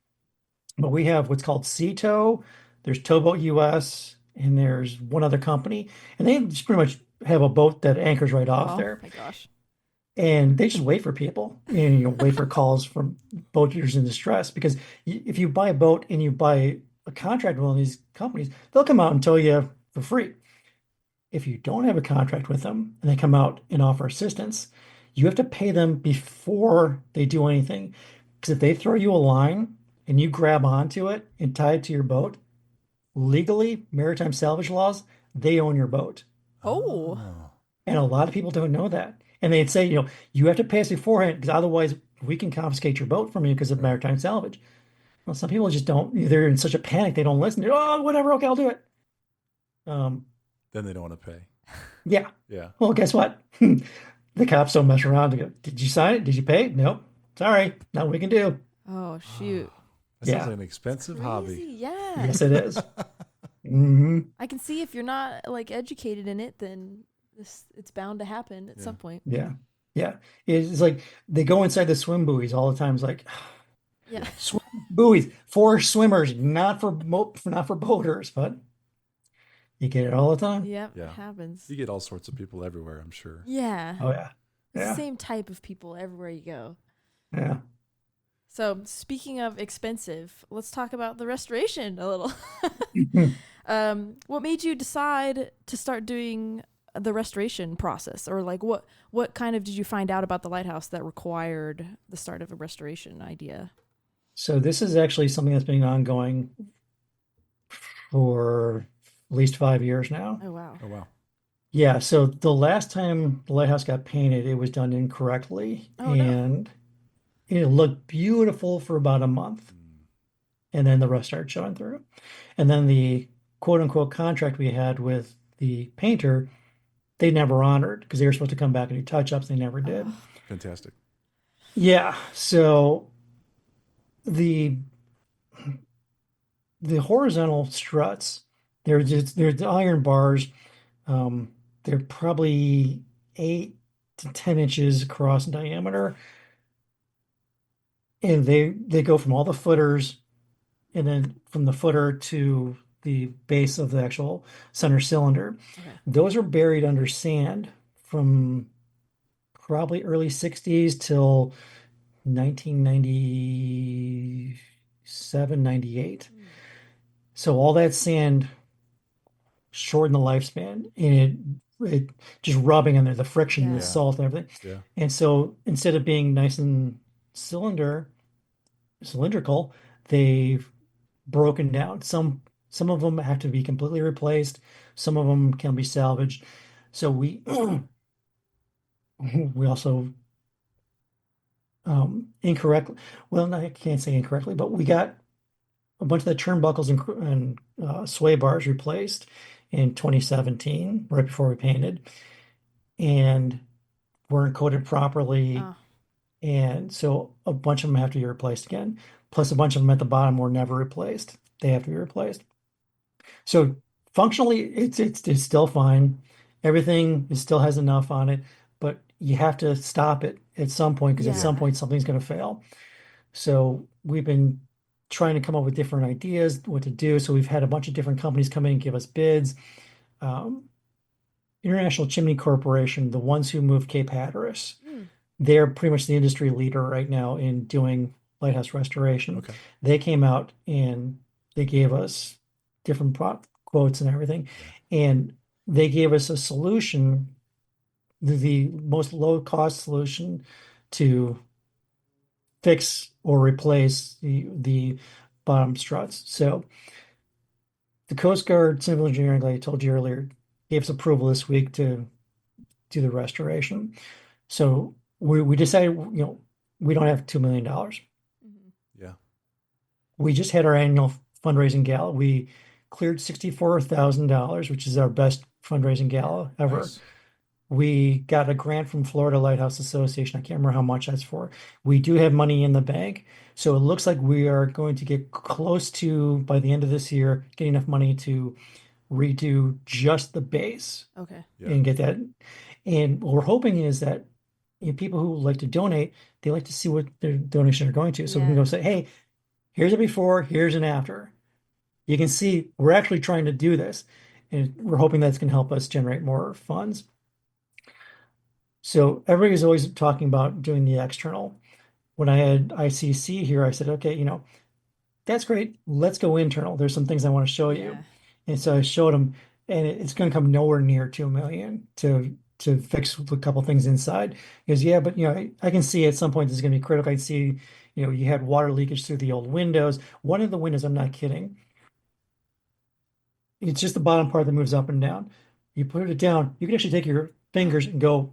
But we have what's called Sea Tow. There's Towboat US, and there's one other company, and they just pretty much have a boat that anchors right off Oh there, my gosh. and they just wait for people, and wait for calls from boaters in distress. Because if you buy a boat and you buy a contract with one of these companies, they'll come out and tow you for free. If you don't have a contract with them and they come out and offer assistance, you have to pay them before they do anything. Because if they throw you a line and you grab onto it and tie it to your boat, legally, maritime salvage laws, they own your boat. Oh. Oh. And a lot of people don't know that. And they'd say, you have to pay us beforehand because otherwise we can confiscate your boat from you because of Right. maritime salvage. Well, some people just don't, they're in such a panic, they don't listen. Oh, whatever, okay, I'll do it. Then they don't want to pay. Yeah. Yeah. Well, guess what? The cops don't mess around. They go, did you sign it? Did you pay? Nope. Sorry. Nothing we can do. Oh shoot. That sounds Yeah. like an expensive hobby. Crazy. Yeah. Yes, it is. hmm I can see if you're not like educated in it, then it's bound to happen at Yeah. some point. Yeah. Yeah. It's like they go inside the swim buoys all the time. It's like Yeah. swim buoys for swimmers, not for boaters, but you get it all the time. Yep. Yeah. It happens. You get all sorts of people everywhere, I'm sure. Yeah. Oh yeah. It's the Yeah. same type of people everywhere you go. Yeah. So speaking of expensive, let's talk about the restoration a little. What made you decide to start doing the restoration process, or like what kind of did you find out about the lighthouse that required the start of a restoration idea? So this is actually something that's been ongoing for at least 5 years now. Oh wow. Oh wow. Yeah, so the last time the lighthouse got painted, it was done incorrectly, Oh, no. and it looked beautiful for about a month, and then the rust started showing through. And then the quote unquote contract we had with the painter, they never honored because they were supposed to come back and do touch-ups. They never did. Oh, Fantastic. Yeah, so the the horizontal struts, they're the iron bars. Um, they're probably 8 to 10 inches across in diameter, and they go from all the footers, and then from the footer to the base of the actual center cylinder. Okay. Those are buried under sand from probably early 60s till 1997, 98. Mm. So all that sand shortened the lifespan, and it just rubbing on there, the friction, the Yeah. Yeah. salt, and everything. Yeah. And so instead of being nice and cylindrical, they've broken down. Some of them have to be completely replaced. Some of them can be salvaged. So we we also incorrectly, well, no, I can't say incorrectly, but we got a bunch of the turnbuckles and sway bars replaced in 2017, right before we painted, and weren't coated properly. Oh, And so a bunch of them have to be replaced again. Plus, a bunch of them at the bottom were never replaced. They have to be replaced. So functionally, it's still fine. Everything is still has enough on it, but you have to stop it at some point because at some yeah. point something's going to fail. So we've been trying to come up with different ideas what to do. So we've had a bunch of different companies come in and give us bids. Um, International Chimney Corporation, the ones who moved Cape Hatteras, Mm. they're pretty much the industry leader right now in doing lighthouse restoration. Okay. They came out and they gave us different quotes and everything, and they gave us a solution, the most low cost solution to fix or replace the bottom struts. So the Coast Guard Civil Engineering, like I told you earlier, gave us approval this week to do the restoration. So we decided, we don't have $2 million. Mhm. Yeah. We just had our annual fundraising gala. We cleared $64,000, which is our best fundraising gala ever. Nice. We got a grant from Florida Lighthouse Association. I can't remember how much that's for. We do have money in the bank. So it looks like we are going to get close to, by the end of this year, get enough money to redo just the base Okay. Yeah. and get that. And what we're hoping is that people who like to donate, they like to see what their donations are going to. So we can Yeah. go say, hey, here's a before, here's an after. You can see we're actually trying to do this. And we're hoping that's going to help us generate more funds. So everybody's always talking about doing the external. When I had ICC here, I said, okay, that's great. Let's go internal. There's some things I want to show Yeah. you. And so I showed him, and it's going to come nowhere near 2 million to fix a couple things inside. He goes, yeah, but I can see at some point this is going to be critical. I can see, you had water leakage through the old windows. One of the windows, I'm not kidding. It's just the bottom part that moves up and down. You put it down, you can actually take your fingers and go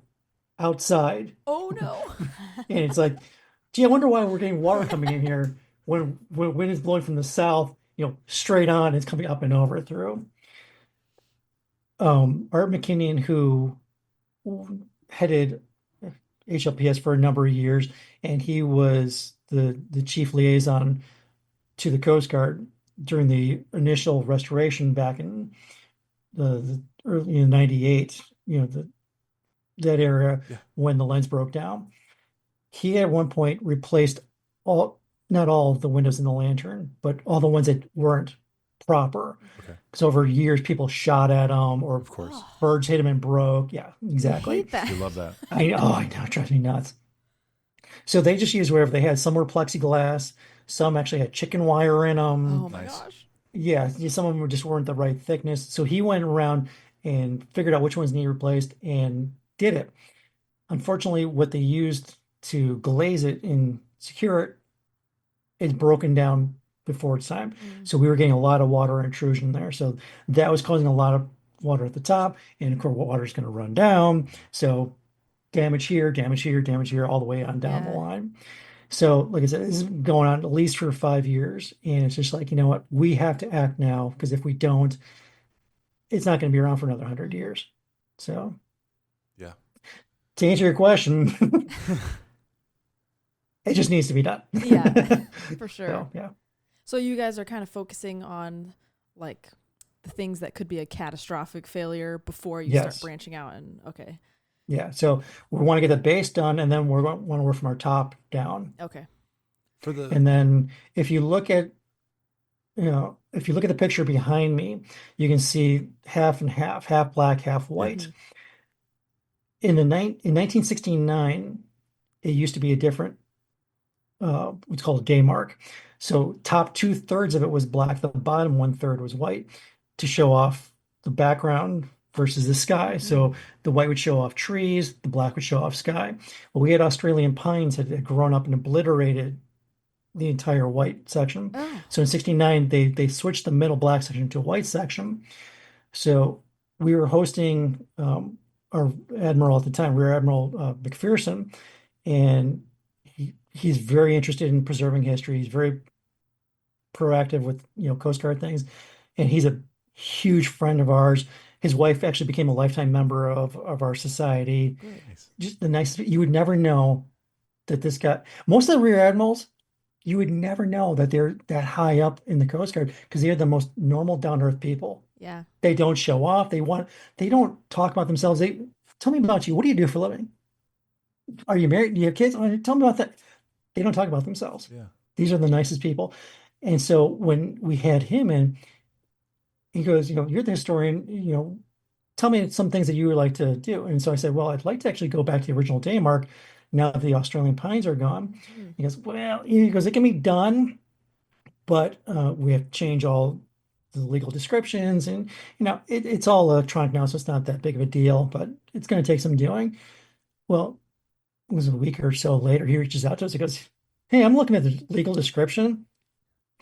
outside. Oh no. And it's like, gee, I wonder why we're getting water coming in here when wind is blowing from the south, straight on, it's coming up and over through. Art McKinnon, who headed HLPS for a number of years, and he was the chief liaison to the Coast Guard during the initial restoration back in the early in '98, that area Yeah. when the lens broke down. He at one point replaced not all of the windows in the lantern, but all the ones that weren't proper. Okay. Because over years, people shot at them or Of course. Oh, birds hit them and broke. Yeah, I exactly. hate that. You love that. I know, it drives me nuts. So they just used whatever they had. Some were plexiglass, some actually had chicken wire in them. Oh my Nice. gosh. Yeah, some of them just weren't the right thickness. So he went around and figured out which ones need replaced and did it. Unfortunately, what they used to glaze it and secure it is broken down before it's time. Mm. So we were getting a lot of water intrusion there. So that was causing a lot of water at the top, and of course, water is going to run down. So damage here, damage here, damage here, all the way on down the Yeah. line. So, like I said, this is going on at least for 5 years, and it's just like, you know what, we have to act now because if we don't, it's not going to be around for another 100 years. So, Yeah. to answer your question, It just needs to be done. Yeah, for sure. So yeah. So you guys are kind of focusing on like the things that could be a catastrophic failure before you start Yes. branching out and okay. Yeah. So we want to get the base done, and then we want to work from our top down. Okay. For the And then if you look at, if you look at the picture behind me, you can see half and half, half black, half yeah, white. Mhm. In 1969, it used to be a different, what's called a day mark. So top two-thirds of it was black, the bottom one-third was white to show off the background versus the sky. Mhm. So the white would show off trees, the black would show off sky. Well, we had Australian pines that had grown up and obliterated the entire white section. Oh. So in 69, they switched the middle black section to a white section. So we were hosting our admiral at the time, Rear Admiral McPherson, and he's very interested in preserving history. He's very proactive with Coast Guard things, and he's a huge friend of ours. His wife actually became a lifetime member of our society. Good. nice. Just the nicest. You would never know that this guy. Most of the rear admirals, you would never know that they're that high up in the Coast Guard because they're the most normal, down to earth people. Yeah. They don't show off. They don't talk about themselves. They tell me about you. What do you do for a living? Are you married? Do you have kids? Oh, tell me about that. They don't talk about themselves. Yeah. These are the nicest people. And so when we had him in, he goes, you're the historian, tell me some things that you would like to do. And so I said, well, I'd like to actually go back to the original day mark now that the Australian pines are gone. Mm. He goes, it can be done, but we have to change all the legal descriptions. And, it's all electronic now, so it's not that big of a deal, but it's going to take some doing. Well, it was a week or so later, he reaches out to us. He goes, hey, I'm looking at the legal description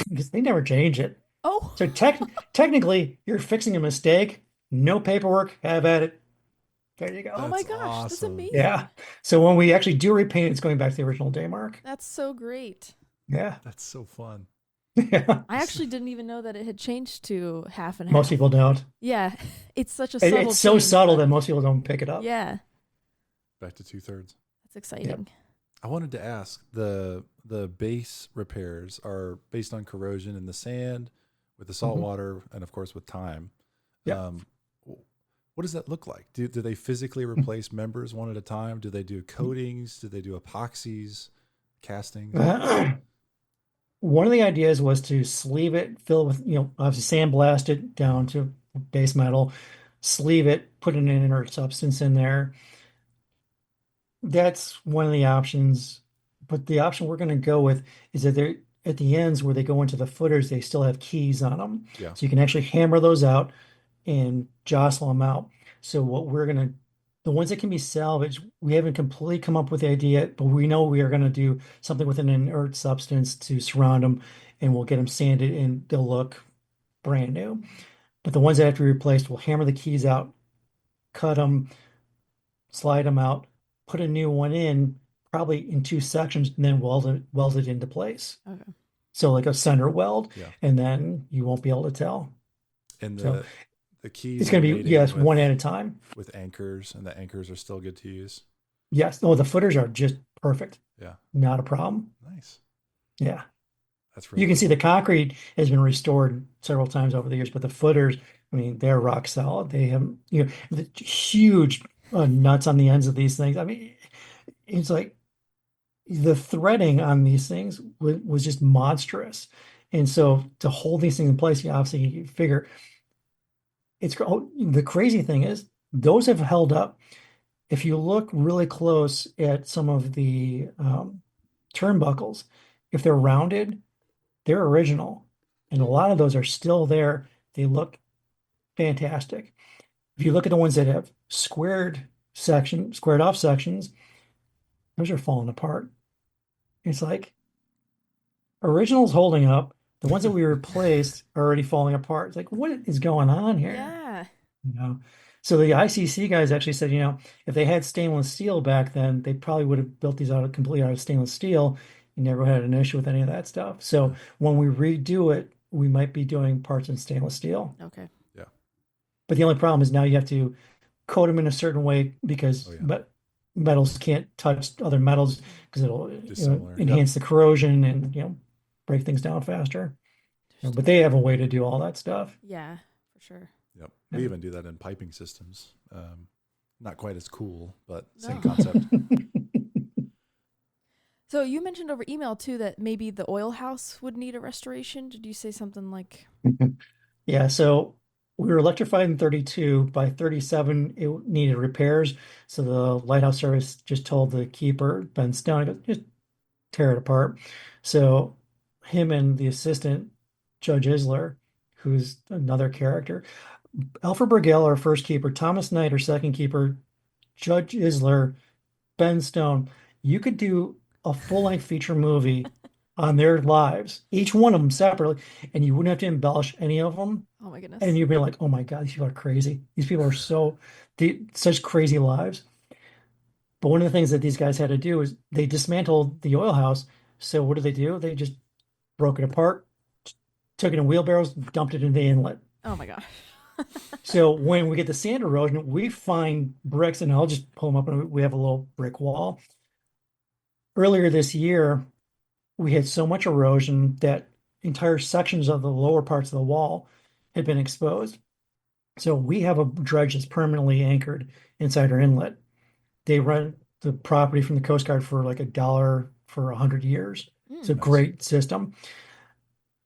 because they never change it. Oh. So technically, you're fixing a mistake. No paperwork. Have at it. There you go. Oh my That's gosh, that's awesome. amazing. Yeah. So when we actually do repaint it, it's going back to the original day mark. That's so great. Yeah. That's so fun. Yeah. I actually didn't even know that it had changed to half and half. Most people don't. Yeah. It's such a subtle It's so change, subtle but that most people don't pick it up. yeah, Back to 2/3. that's exciting. I wanted to ask the base repairs are based on corrosion in the sand, with the salt Mhm. water, and of course with time. Yep. What does that look like? Do they physically replace members one at a time? Do they do coatings? Do they do epoxies, castings? One of the ideas was to sleeve it, fill it with, obviously sandblast it down to base metal, sleeve it, put an inert substance in there. That's one of the options. But the option we're going to go with is that they're at the ends where they go into the footers, they still have keys on them. Yeah. So you can actually hammer those out and jostle them out. So the ones that can be salvaged, we haven't completely come up with the idea, but we know we are going to do something with an inert substance to surround them, and we'll get them sanded and they'll look brand new. But the ones that have to be replaced, we'll hammer the keys out, cut them, slide them out, put a new one in, probably in two sections, and then weld it into place. Okay. So like a center weld, Yeah. and then you won't be able to tell. And So the keys it's going are to be, made yes, with, one at a time. with anchors, and the anchors are still good to use. Yes. Oh, the footers are just perfect. Yeah. Not a problem. Nice. Yeah. That's really You can see cool. the concrete has been restored several times over the years, but the footers, I mean, they're rock solid. They have, the huge nuts on the ends of these things. I mean, it's like the threading on these things was just monstrous. And so to hold these things in place, you figure the crazy thing is those have held up. If you look really close at some of the turnbuckles, if they're rounded, they're original. And a lot of those are still there. They look fantastic. If you look at the ones that have squared off sections, those are falling apart. It's like originals holding up. The ones that we replaced are already falling apart. It's like, what is going on here? Yeah. So the ICC guys actually said, if they had stainless steel back then, they probably would have built these completely out of stainless steel. You never had an issue with any of that stuff. So when we redo it, we might be doing parts in stainless steel. Okay. Yeah. But the only problem is now you have to coat them in a certain way because, Oh, yeah. but metals can't touch other metals because it'll Dissimilar. Yep. enhance the corrosion and break things down faster. But Interesting. they have a way to do all that stuff. Yeah, for sure. Yep. Yeah. We even do that in piping systems. Not quite as cool, but same No. concept. So you mentioned over email too that maybe the oil house would need a restoration. Did you say something like? Yeah, so we were electrified in 32. By 37, it needed repairs. So the lighthouse service just told the keeper, Ben Stone, just tear it apart. So him and the assistant, Judge Isler, who's another character, Alfred Burgell, our first keeper, Thomas Knight, our second keeper, Judge Isler, Ben Stone, you could do a full-length feature movie on their lives, each one of them separately, and you wouldn't have to embellish any of them. Oh my goodness. And you'd be like, oh my God, these people are crazy. These people are such crazy lives. But one of the things that these guys had to do is they dismantled the oil house. So what did they do? They just broke it apart, took it in wheelbarrows, dumped it in the inlet. Oh my gosh. So when we get the sand erosion, we find bricks, and I'll just pull them up, and we have a little brick wall. Earlier this year, we had so much erosion that entire sections of the lower parts of the wall had been exposed. So we have a dredge that's permanently anchored inside our inlet. They rent the property from the Coast Guard for like $1 for 100 years. It's a Mm. Nice. great system.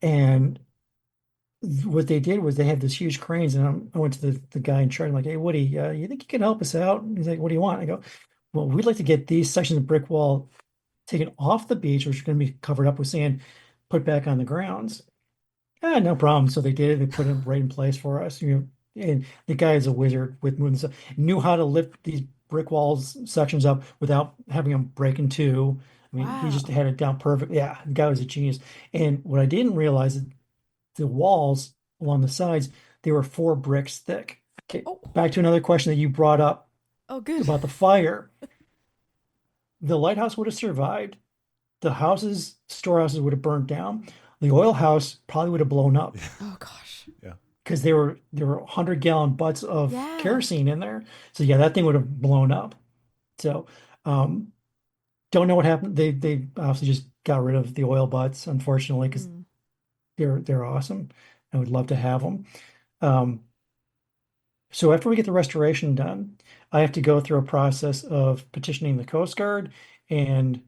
And what they did was they had this huge cranes, and I went to the guy in charge. I'm like, hey, Woody, you think you can help us out? And he's like, what do you want? I go, well, we'd like to get these sections of brick wall taken off the beach, which are going to be covered up with sand, put back on the grounds. No problem. So they did. They put it right in place for us. And the guy is a wizard with moving stuff. Knew how to lift these brick walls sections up without having them break in two. I mean, he just Wow. had it down perfect. Yeah, the guy was a genius. And what I didn't realize is the walls along the sides, they were 4 bricks thick. Okay, Oh. back to another question that you brought up Oh, good. about the fire. The lighthouse would have survived. The storehouses would have burned down. The oil house probably would have blown up Oh gosh. Yeah. because there were 100-gallon butts of Yeah. kerosene in there. So yeah, that thing would have blown up. So don't know what happened. They obviously just got rid of the oil butts, unfortunately, because Mm. they're awesome. I would love to have them. Um, so after we get the restoration done, I have to go through a process of petitioning the Coast Guard and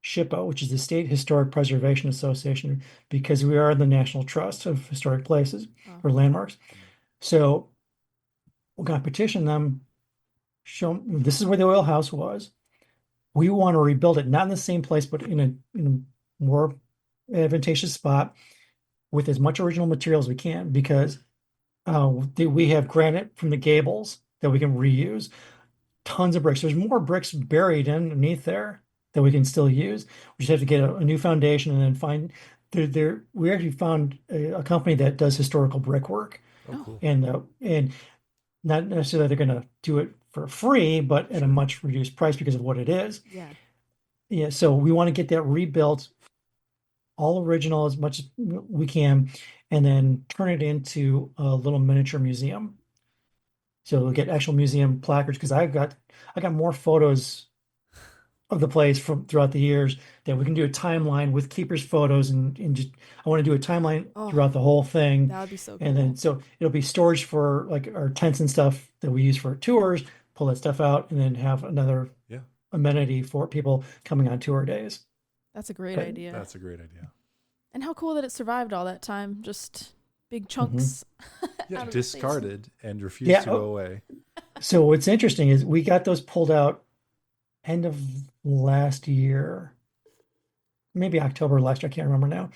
SHPO, which is the State Historic Preservation Association, because we are the National Trust of Historic Places Oh. or Landmarks. So we're going to petition them, show them this is where the oil house was. We want to rebuild it, not in the same place, but in a more advantageous spot with as much original material as we can, because we have granite from the gables that we can reuse. Tons of bricks. There's more bricks buried underneath there that we can still use. We just have to get a new foundation and then find we actually found a company that does historical brickwork, Oh, cool. and not necessarily they're going to do it for free, but at a Sure. much reduced price because of what it is. Yeah. Yeah, so we want to get that rebuilt, all original as much as we can, and then turn it into a little miniature museum. So we'll get actual museum placards because I got more photos of the place from throughout the years that we can do a timeline with keepers' photos and just I want to do a timeline Oh, throughout the whole thing. that would be so cool. And then so it'll be storage for like our tents and stuff that we use for tours, pull that stuff out, and then have another Yeah. amenity for people coming on tour days. That's a great But idea. That's a great idea. And how cool that it survived all that time. Just big chunks. Yeah. out of the space. Discarded and refused Yeah. to go away. So what's interesting is we got those pulled out end of last year, maybe October last year, I can't remember now.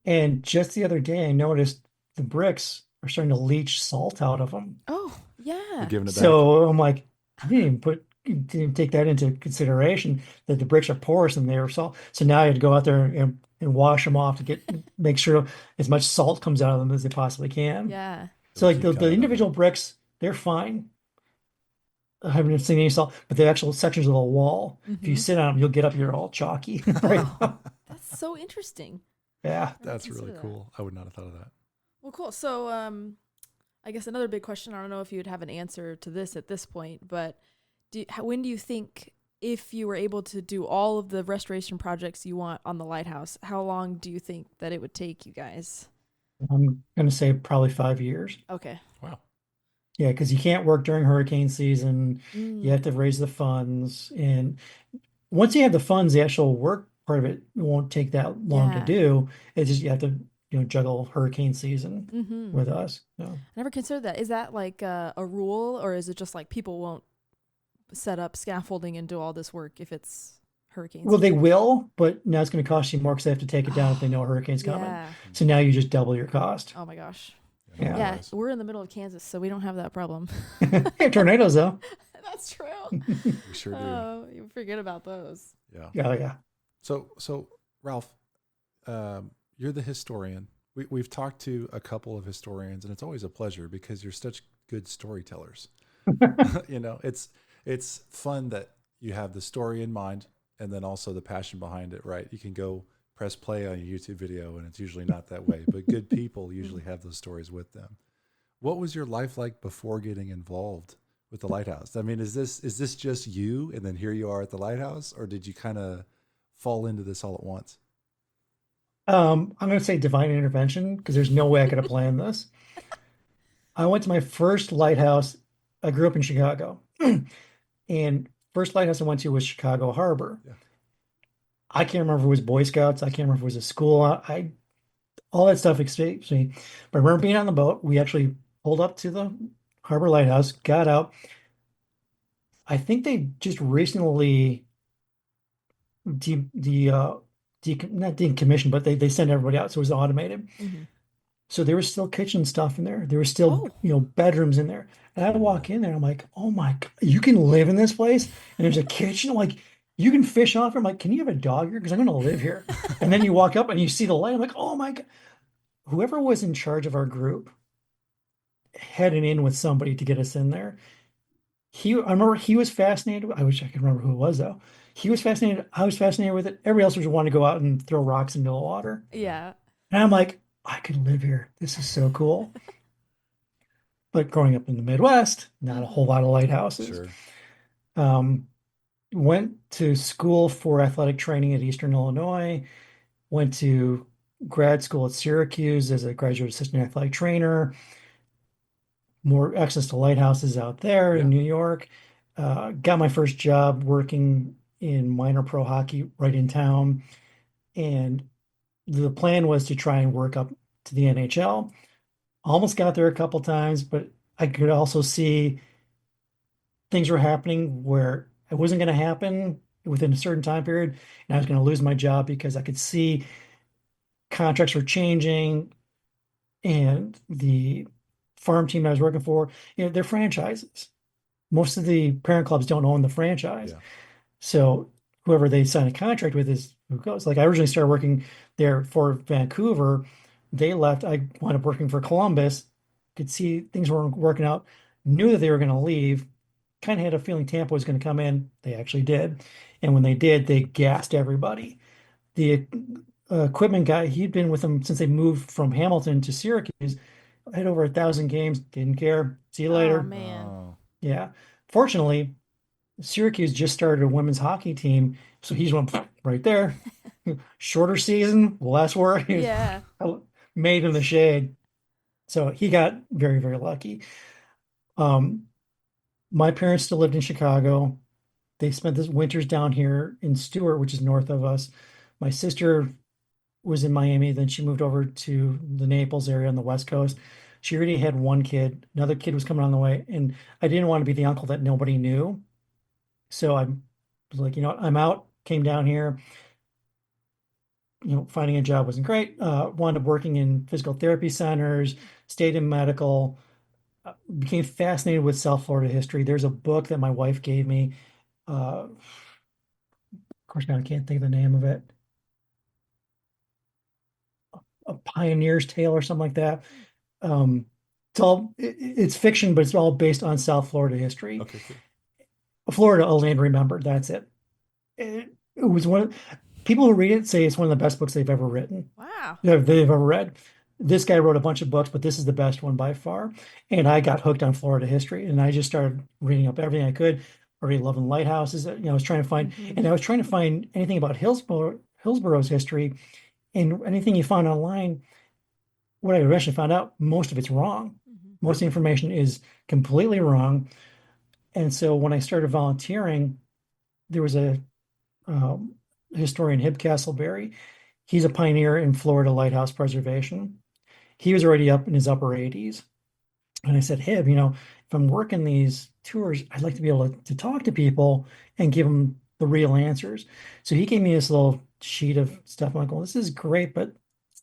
And just the other day, I noticed the bricks are starting to leach salt out of them. Oh, yeah. We're giving it back. So I'm like, I didn't take that into consideration that the bricks are porous and they are salt. So now I had to go out there and wash them off to make sure as much salt comes out of them as they possibly can. Yeah. So like Keep the coming up. individual bricks, they're fine. I haven't seen any salt, but the actual sections of the wall, if you Mhm. sit on them, you'll get up, you're all chalky. Right? Oh, that's so interesting. Yeah. I didn't That's consider really that. cool. I would not have thought of that. Well, cool. So, I guess another big question. I don't know if you would have an answer to this at this point, but when do you think, if you were able to do all of the restoration projects you want on the lighthouse, how long do you think that it would take you guys? I'm going to say probably 5 years. Okay. Wow. Yeah, because you can't work during hurricane season. You have Mm, to raise the funds. And once you have the funds, the actual work part of it won't take that long to yeah. do. It's just you have to, juggle hurricane season Mm-hmm. with us. So. I never considered that. Is that like a rule, or is it just like people won't set up scaffolding and do all this work if it's hurricane Well, they season? will, but now it's going to cost you more because they have to take it down if they know a hurricane's coming. Yeah. So now you just double your cost. Oh my gosh. I didn't Yeah. Yeah, realize. we're in the middle of Kansas, so we don't have that problem. Hey, tornadoes though. That's true. We sure do. Oh, you forget about those. Yeah. Yeah, yeah. So Ralph, you're the historian. We've talked to a couple of historians, and it's always a pleasure because you're such good storytellers. It's fun that you have the story in mind and then also the passion behind it, right? You can go press play on a YouTube video, and it's usually not that way, but good people usually have those stories with them. What was your life like before getting involved with the lighthouse? I mean, is this just you, and then here you are at the lighthouse, or did you kind of fall into this all at once? I'm going to say divine intervention because there's no way I could have planned this. I went to my first lighthouse. I grew up in Chicago, and first lighthouse I went to was Chicago Harbor. Yeah. I can't remember if it was Boy Scouts. I can't remember if it was a school. I all that stuff escapes me. But I remember being on the boat. We actually pulled up to the Harbor Lighthouse, got out. I think they just recently not decommissioned, but they sent everybody out, so it was automated. Mm-hmm. So there was still kitchen stuff in there. There was still, Oh. bedrooms in there. And I Cool. walk in there, I'm like, oh my God, you can live in this place? And there's a kitchen. I'm like, you can fish off here. I'm like, can you have a dog here? Because I'm going to live here. And then you walk up and you see the light. I'm like, oh my God. Whoever was in charge of our group heading in with somebody to get us in there. I remember he was fascinated. I wish I could remember who it was though. He was fascinated. I was fascinated with it. Everybody else was wanting to go out and throw rocks into the water. Yeah. And I'm like, I could live here. This is so cool. But growing up in the Midwest, not a whole lot of lighthouses. Sure. Um, Went to school for athletic training at Eastern Illinois. Went to grad school at Syracuse as a graduate assistant athletic trainer. More access to lighthouses out there Yeah. in New York. Got my first job working in minor pro hockey right in town. And the plan was to try and work up to the NHL. Almost got there a couple times, but I could also see things were happening where it wasn't going to happen within a certain time period, and I was going to lose my job because I could see contracts were changing, and the farm team I was working for, they're franchises. Most of the parent clubs don't own the franchise. Yeah. So whoever they sign a contract with is who goes. Like I originally started working there for Vancouver. They left. I wound up working for Columbus. Could see things weren't working out. Knew that they were going to leave. Kind of had a feeling Tampa was going to come in. They actually did. And when they did, they gassed everybody. The equipment guy, he'd been with them since they moved from Hamilton to Syracuse. Had over 1,000 games. Didn't care. See you Oh later. man. Oh, Yeah. Fortunately, Syracuse just started a women's hockey team, so he's went right there. Shorter season, less work. Yeah. Made in the shade. So he got very, very lucky. Um, my parents still lived in Chicago. They spent the winters down here in Stewart, which is north of us. My sister was in Miami, then she moved over to the Naples area on the West Coast. She already had one kid. Another kid was coming on the way, and I didn't want to be the uncle that nobody knew. So I was like, I'm out, came down here. Finding a job wasn't great. Wound up working in physical therapy centers, stayed in medical, became fascinated with South Florida history. There's a book that my wife gave me. Of course, now I can't think of the name of it. A Pioneer's Tale or something like that. It's fiction, but it's all based on South Florida history. okay, cool. Florida, a land remembered. That's it. It was people who read it say it's one of the best books they've ever written. Wow. They've ever read. This guy wrote a bunch of books, but this is the best one by far. And I got hooked on Florida history, and I just started reading up everything I could. already loving lighthouses. I was trying to find, Hmm. and I was trying to find anything about Hillsboro's history, and anything you find online. What I eventually found out, most of it's wrong. Hmm. Most of the information is completely wrong. And so when I started volunteering, there was a historian, Hib Castleberry. He's a pioneer in Florida lighthouse preservation. He was already up in his upper 80s. And I said, Hib, if I'm working these tours, I'd like to be able to talk to people and give them the real answers. So he gave me this little sheet of stuff. I'm like, well, this is great, but it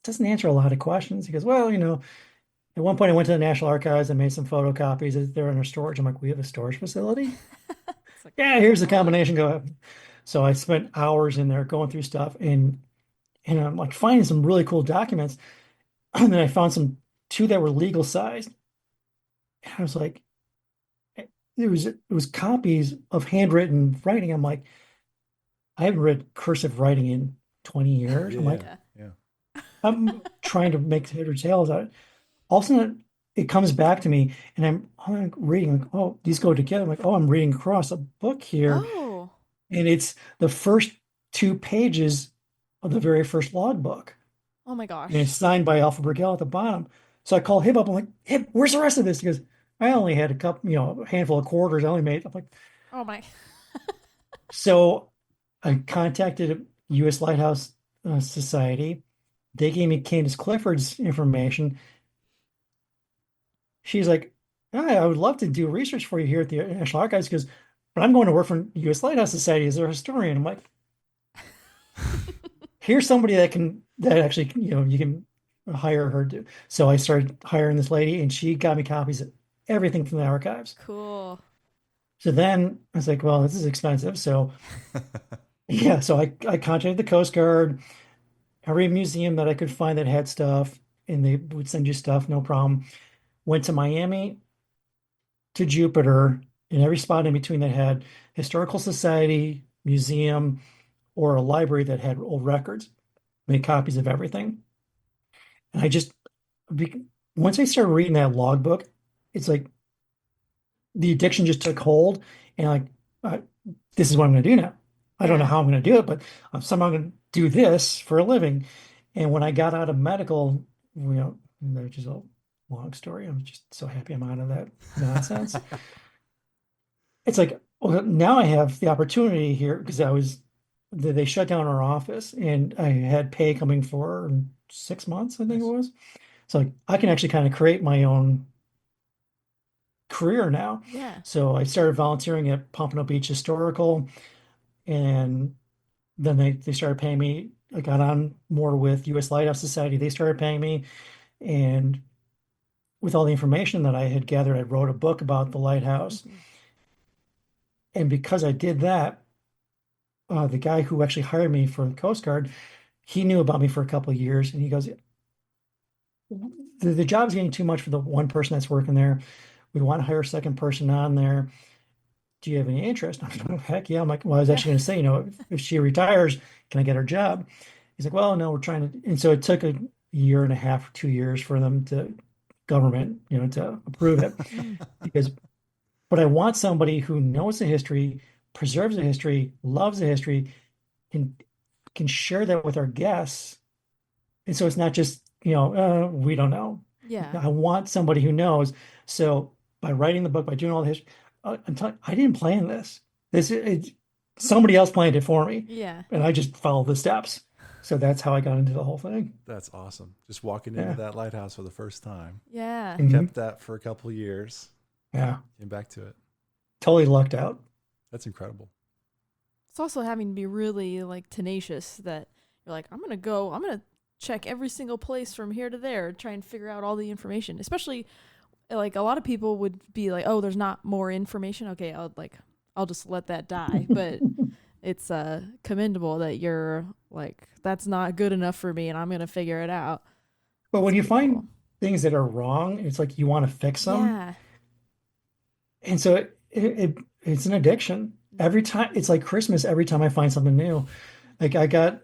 doesn't answer a lot of questions. He goes, well, at one point I went to the National Archives and made some photocopies. They're under storage. I'm like, we have a storage facility? It's like, Yeah, here's the combination. Go ahead. So I spent hours in there going through stuff and I'm like finding some really cool documents. And then I found two that were legal sized. And I was like, it was copies of handwritten writing. I'm like, I haven't read cursive writing in 20 years. I'm like, Yeah, yeah. yeah. I'm trying to make head or tails out of it. All of a sudden, it comes back to me, and I'm like reading, like, oh, these go together. I'm like, oh, I'm reading across a book here, Oh, and it's the first 2 pages of the very first logbook, oh my and it's gosh. signed by Alpha Brigel at the bottom. So I call Hib up. I'm like, Hib, where's the rest of this? He goes, I only had a couple, a handful of quarters. I only made. I'm like, Oh my. so I contacted U.S. Lighthouse Society. They gave me Candace Clifford's information. She's like, "Hi, I would love to do research for you here at the National Archives because, but I'm going to work for U.S. Lighthouse Society as their historian." I'm like, here's somebody that actually, you can hire her to. So I started hiring this lady, and she got me copies of everything from the archives. Cool. So then I was like, well, this is expensive. So yeah, so I contacted the Coast Guard, every museum that I could find that had stuff, and they would send you stuff, no problem. Went to Miami, to Jupiter, in every spot in between that had historical society, museum, or a library that had old records, made copies of everything. And be- once I started reading that logbook, it's like the addiction just took hold, and like, uh, this is what I'm going to do now. I don't know Yeah. how I'm going to do it, but I'm somehow going to do this for a living. And when I got out of medical, which is a long story, I'm just so happy I'm out of that nonsense. It's like, well, now I have the opportunity here because they shut down our office and I had pay coming for 6 months, I think it Nice. was. So like I can actually kind of create my own career now. Yeah. So I started volunteering at Pompano Beach Historical, and then they started paying me. I got on more with U.S. Lighthouse Society. They started paying me, and with all the information that I had gathered, I wrote a book about the lighthouse. Hmm. And because I did that, the guy who actually hired me for the Coast Guard, he knew about me for a couple of years, and he goes, the job's getting too much for the one person that's working there. We want to hire a second person on there. Do you have any interest? I'm like, heck yeah. I'm like, well, I was Yeah. actually going to say, if she retires, can I get her job? He's like, well, no, we're trying to. And so it took a year and a half, 2 years for them government, to approve it. Mm. Because, but I want somebody who knows the history, preserves the history, loves the history, and can share that with our guests. And so it's not just, we don't know. Yeah. I want somebody who knows. So by writing the book, by doing all the history, I didn't plan this. Somebody else planned it for me, Yeah. and I just followed the steps. So that's how I got into the whole thing. That's awesome. Just walking into Yeah. that lighthouse for the first time. Yeah. Mhm. Kept that for a couple of years. Yeah. Came back to it. Totally lucked out. That's incredible. It's also having to be really like tenacious that you're like, I'm gonna check every single place from here to there, try and figure out all the information. Especially like a lot of people would be like, oh, there's not more information. Okay, I'll just let that die. But it's commendable that you're like, that's not good enough for me and I'm gonna figure it out. But It's when you pretty cool. find things that are wrong, it's like you want to fix them. Yeah. And so it's an addiction. Every time it's like Christmas, every time I find something new. Like I got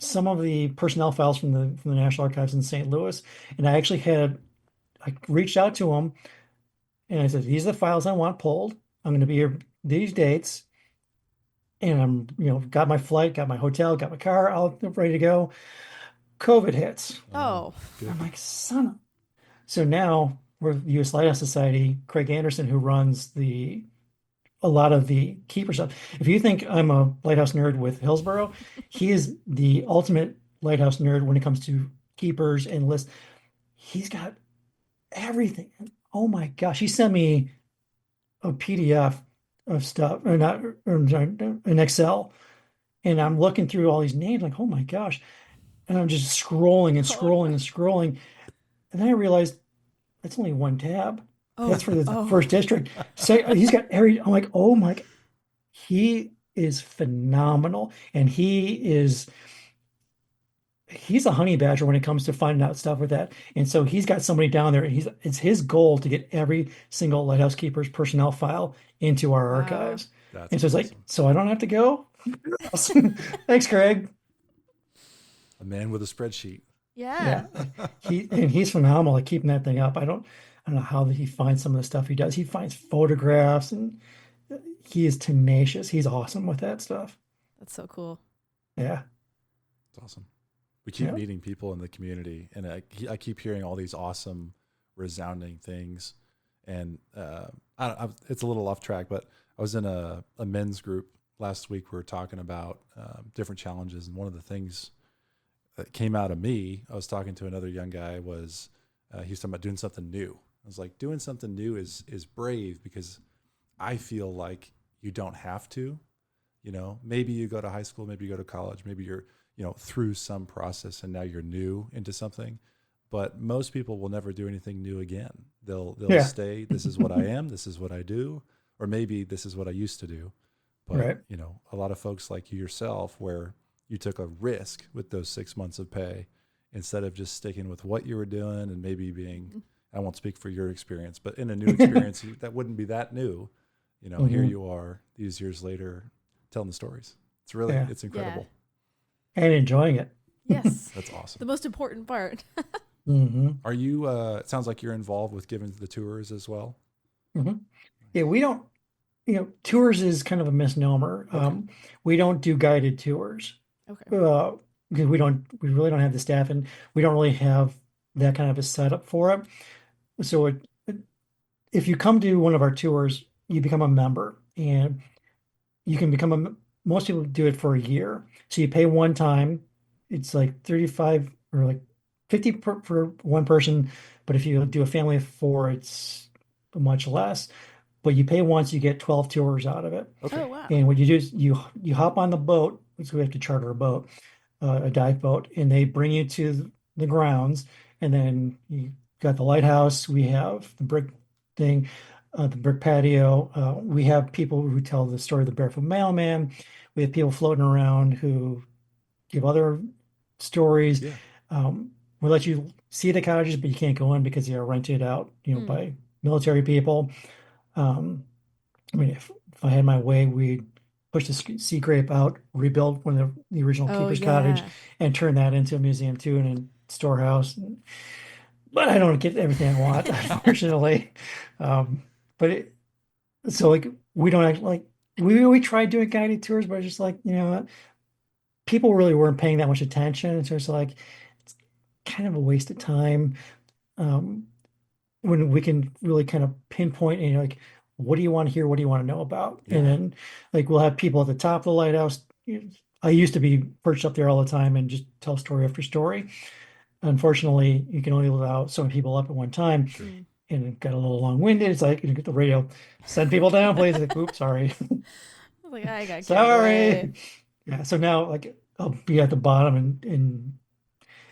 some of the personnel files from the National Archives in St. Louis, and I reached out to them and I said, these are the files I want pulled. I'm going to be here these dates, and I'm, got my flight, got my hotel, got my car, all ready to go. COVID hits. Oh, Good. I'm like, son of. So now we're the U.S. Lighthouse Society. Craig Anderson, who runs a lot of the keeper stuff. If you think I'm a lighthouse nerd with Hillsboro, he is the ultimate lighthouse nerd when it comes to keepers and lists. He's got everything. Oh my gosh, he sent me a PDF of stuff, or not, or an Excel, and I'm looking through all these names, like, oh my gosh, and I'm just scrolling and oh scrolling no. and scrolling, and then I realized that's only one tab. That's Oh, for the oh. first district. So he's got every. I'm like, oh my, he is phenomenal, and he's a honey badger when it comes to finding out stuff with that. And so he's got somebody down there, and it's his goal to get every single lighthouse keeper's personnel file into our Wow. archives. That's And so it's like, awesome. so I don't have to go. Thanks, Craig. A man with a spreadsheet. Yeah. Yeah, he's phenomenal at keeping that thing up. I don't know how he finds some of the stuff he does. He finds photographs, and he is tenacious. He's awesome with that stuff. That's so cool. Yeah, It's awesome. We keep yeah. meeting people in the community, and I keep hearing all these awesome, resounding things. And it's a little off track, but I was in a men's group last week. We were talking about different challenges, and one of the things that came out of me, I was talking to another young guy, was he was talking about doing something new. I was like, doing something new is brave, because I feel like you don't have to. Maybe you go to high school, maybe you go to college, maybe you're through some process and now you're new into something, but most people will never do anything new again. They'll Yeah. stay, this is what I am, this is what I do, or maybe this is what I used to do. But Right. a lot of folks like you yourself, where you took a risk with those 6 months of pay instead of just sticking with what you were doing and maybe being, I won't speak for your experience, but in a new experience that wouldn't be that new. Here Mhm. you are these years later telling the stories. Yeah. It's incredible. And enjoying it. Yes. That's The awesome. most important part. Hmm. Are you, it sounds like you're involved with giving the tours as well. Hmm. Yeah, we don't, tours is kind of a misnomer. Okay. We don't do guided tours. Okay. Because we really don't have the staff, and we don't really have that kind of a setup for it. So if you come to one of our tours, you become a member, and you can become most people do it for a year. So you pay one time. It's like 35 or like 50 for one person. But if you do a family of four, it's much less. But you pay once, you get 12 tours out of it. Okay. Oh, wow. And what you do is you hop on the boat, so we have to charter a boat, a dive boat, and they bring you to the grounds, and then you got the lighthouse. We have the brick thing, the brick patio. We have people who tell the story of the barefoot mailman. We have people floating around who give other stories. Yeah. We let you see the cottages, but you can't go in because they are rented out, Mm. by military people. Um, I mean, if I had my way, we'd push the sea grape out, rebuild one of the original Oh, keeper's cottage, yeah. and turn that into a museum too, and a storehouse. But I don't get everything I want, unfortunately. Um, but so like we don't actually like we tried doing guided tours, but it's just like, people really weren't paying that much attention. So it's like it's kind of a waste of time. Um, when we can really kind of pinpoint, like, what do you want to hear? What do you want to know about? Yeah. And then like we'll have people at the top of the lighthouse. I used to be perched up there all the time and just tell story after story. Unfortunately, you can only allow so many people up at one time, Sure. Mm. and it got a little long-winded. It's like you get the radio, send people down, please. Like, oops, sorry, I was like, I got carried away. sorry. Yeah. So now, like, I'll be at the bottom, and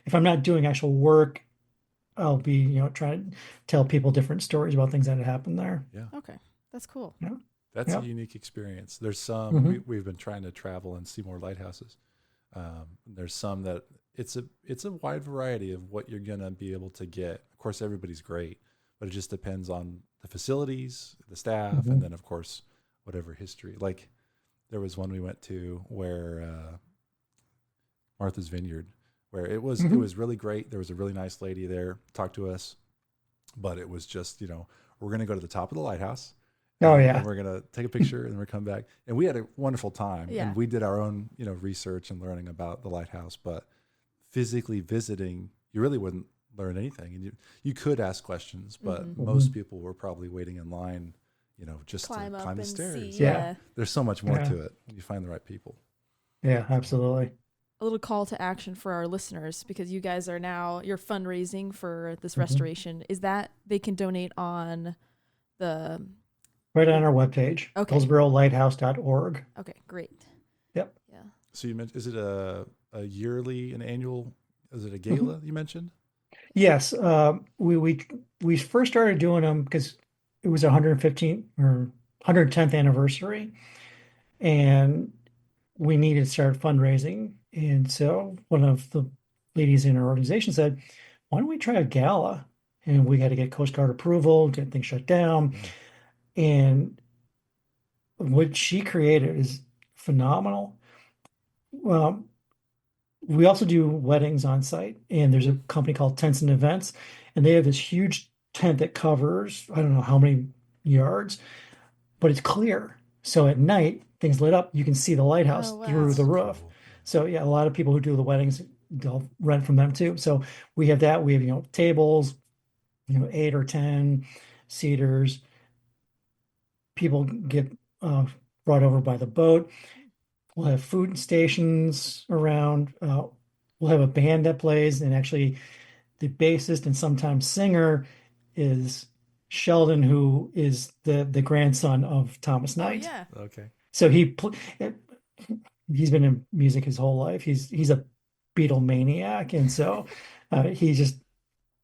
if I'm not doing actual work, I'll be, trying to tell people different stories about things that had happened there. Yeah. Okay. That's cool. Yeah. That's a Yeah. unique experience. There's some, Hmm. we've been trying to travel and see more lighthouses. There's some that it's a wide variety of what you're going to be able to get. Of course, everybody's great, but it just depends on the facilities, the staff, Hmm. and then of course, whatever history. Like there was one we went to where, Martha's Vineyard, where it was Hmm. really great. There was a really nice lady there, talked to us, but it was just, we're going to go to the top of the lighthouse, Oh and yeah. we're gonna take a picture and we're come back. And we had a wonderful time, Yeah. and we did our own, research and learning about the lighthouse. But physically visiting, you really wouldn't learn anything, and you could ask questions, but Mm-hmm. most Mhm. people were probably waiting in line, just to Climb up climb the and see. stairs. Yeah. Yeah. There's so much more Yeah. to it when you find the right people. Yeah, So, absolutely. A little call to action for our listeners, because you guys you're fundraising for this Mhm. restoration. Is that they can donate on the, Right on our webpage, okay. hillsborolighthouse.org. Okay, great. Yep. Yeah. so you mentioned, is it a yearly, an annual? Is it a Mhm. gala you mentioned? Yes, we first started doing them because it was 115th or 110th anniversary, and we needed to start fundraising. And so one of the ladies in our organization said, "Why don't we try a gala?" And we had to get Coast Guard approval, get things shut down. Yeah. And what she created is phenomenal. Well, we also do weddings on site, and there's a company called Tents and Events, and they have this huge tent that covers, I don't know how many yards, but it's clear. So at night, things lit up, you can see the lighthouse Oh, through wow. the That's roof. cool. So yeah, a lot of people who do the weddings, they'll rent from them too. So we have that. We have, tables, 8 or 10 seaters. People get brought over by the boat. We'll have food stations around. We'll have a band that plays, and actually, the bassist and sometimes singer is Sheldon, who is the grandson of Thomas Oh, Knight. yeah. Okay. So he's been in music his whole life. He's a Beatle maniac, and so he just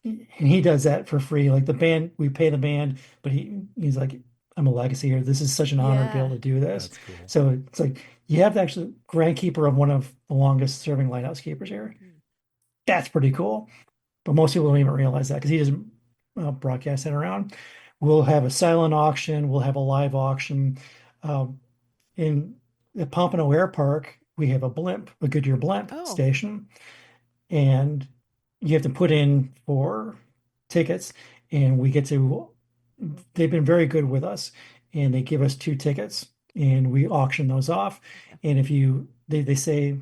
and he does that for free. Like the band, we pay the band, but he's like, I'm a legacy here. This is such an honor to be able Yeah. to do this. That's cool. So it's like you have the actual grand keeper of one of the longest serving lighthouse keepers here. Mm. That's pretty cool. But most people don't even realize that because he doesn't broadcast it around. We'll have a silent auction. We'll have a live auction. Um, in the Pompano Air Park, we have a Goodyear blimp Oh, station, and you have to put in for tickets, and we get to. They've been very good with us, and they give us 2 tickets, and we auction those off. okay. And they say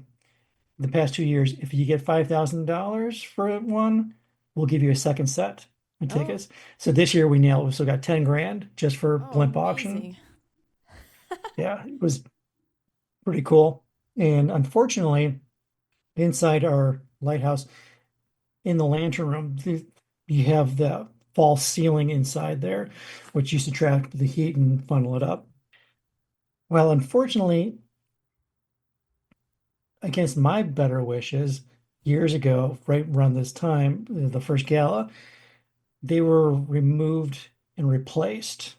the past 2 years, if you get $5,000 for one, we'll give you a second set of Oh, tickets. So this year we nailed it. We still got 10 grand just for oh, blimp auction. amazing. Yeah, it was pretty cool. And unfortunately, inside our lighthouse, in the lantern room, you have the false ceiling inside there, which used to trap the heat and funnel it up. Well, unfortunately, against my better wishes, years ago, right around this time, the first gala, they were removed and replaced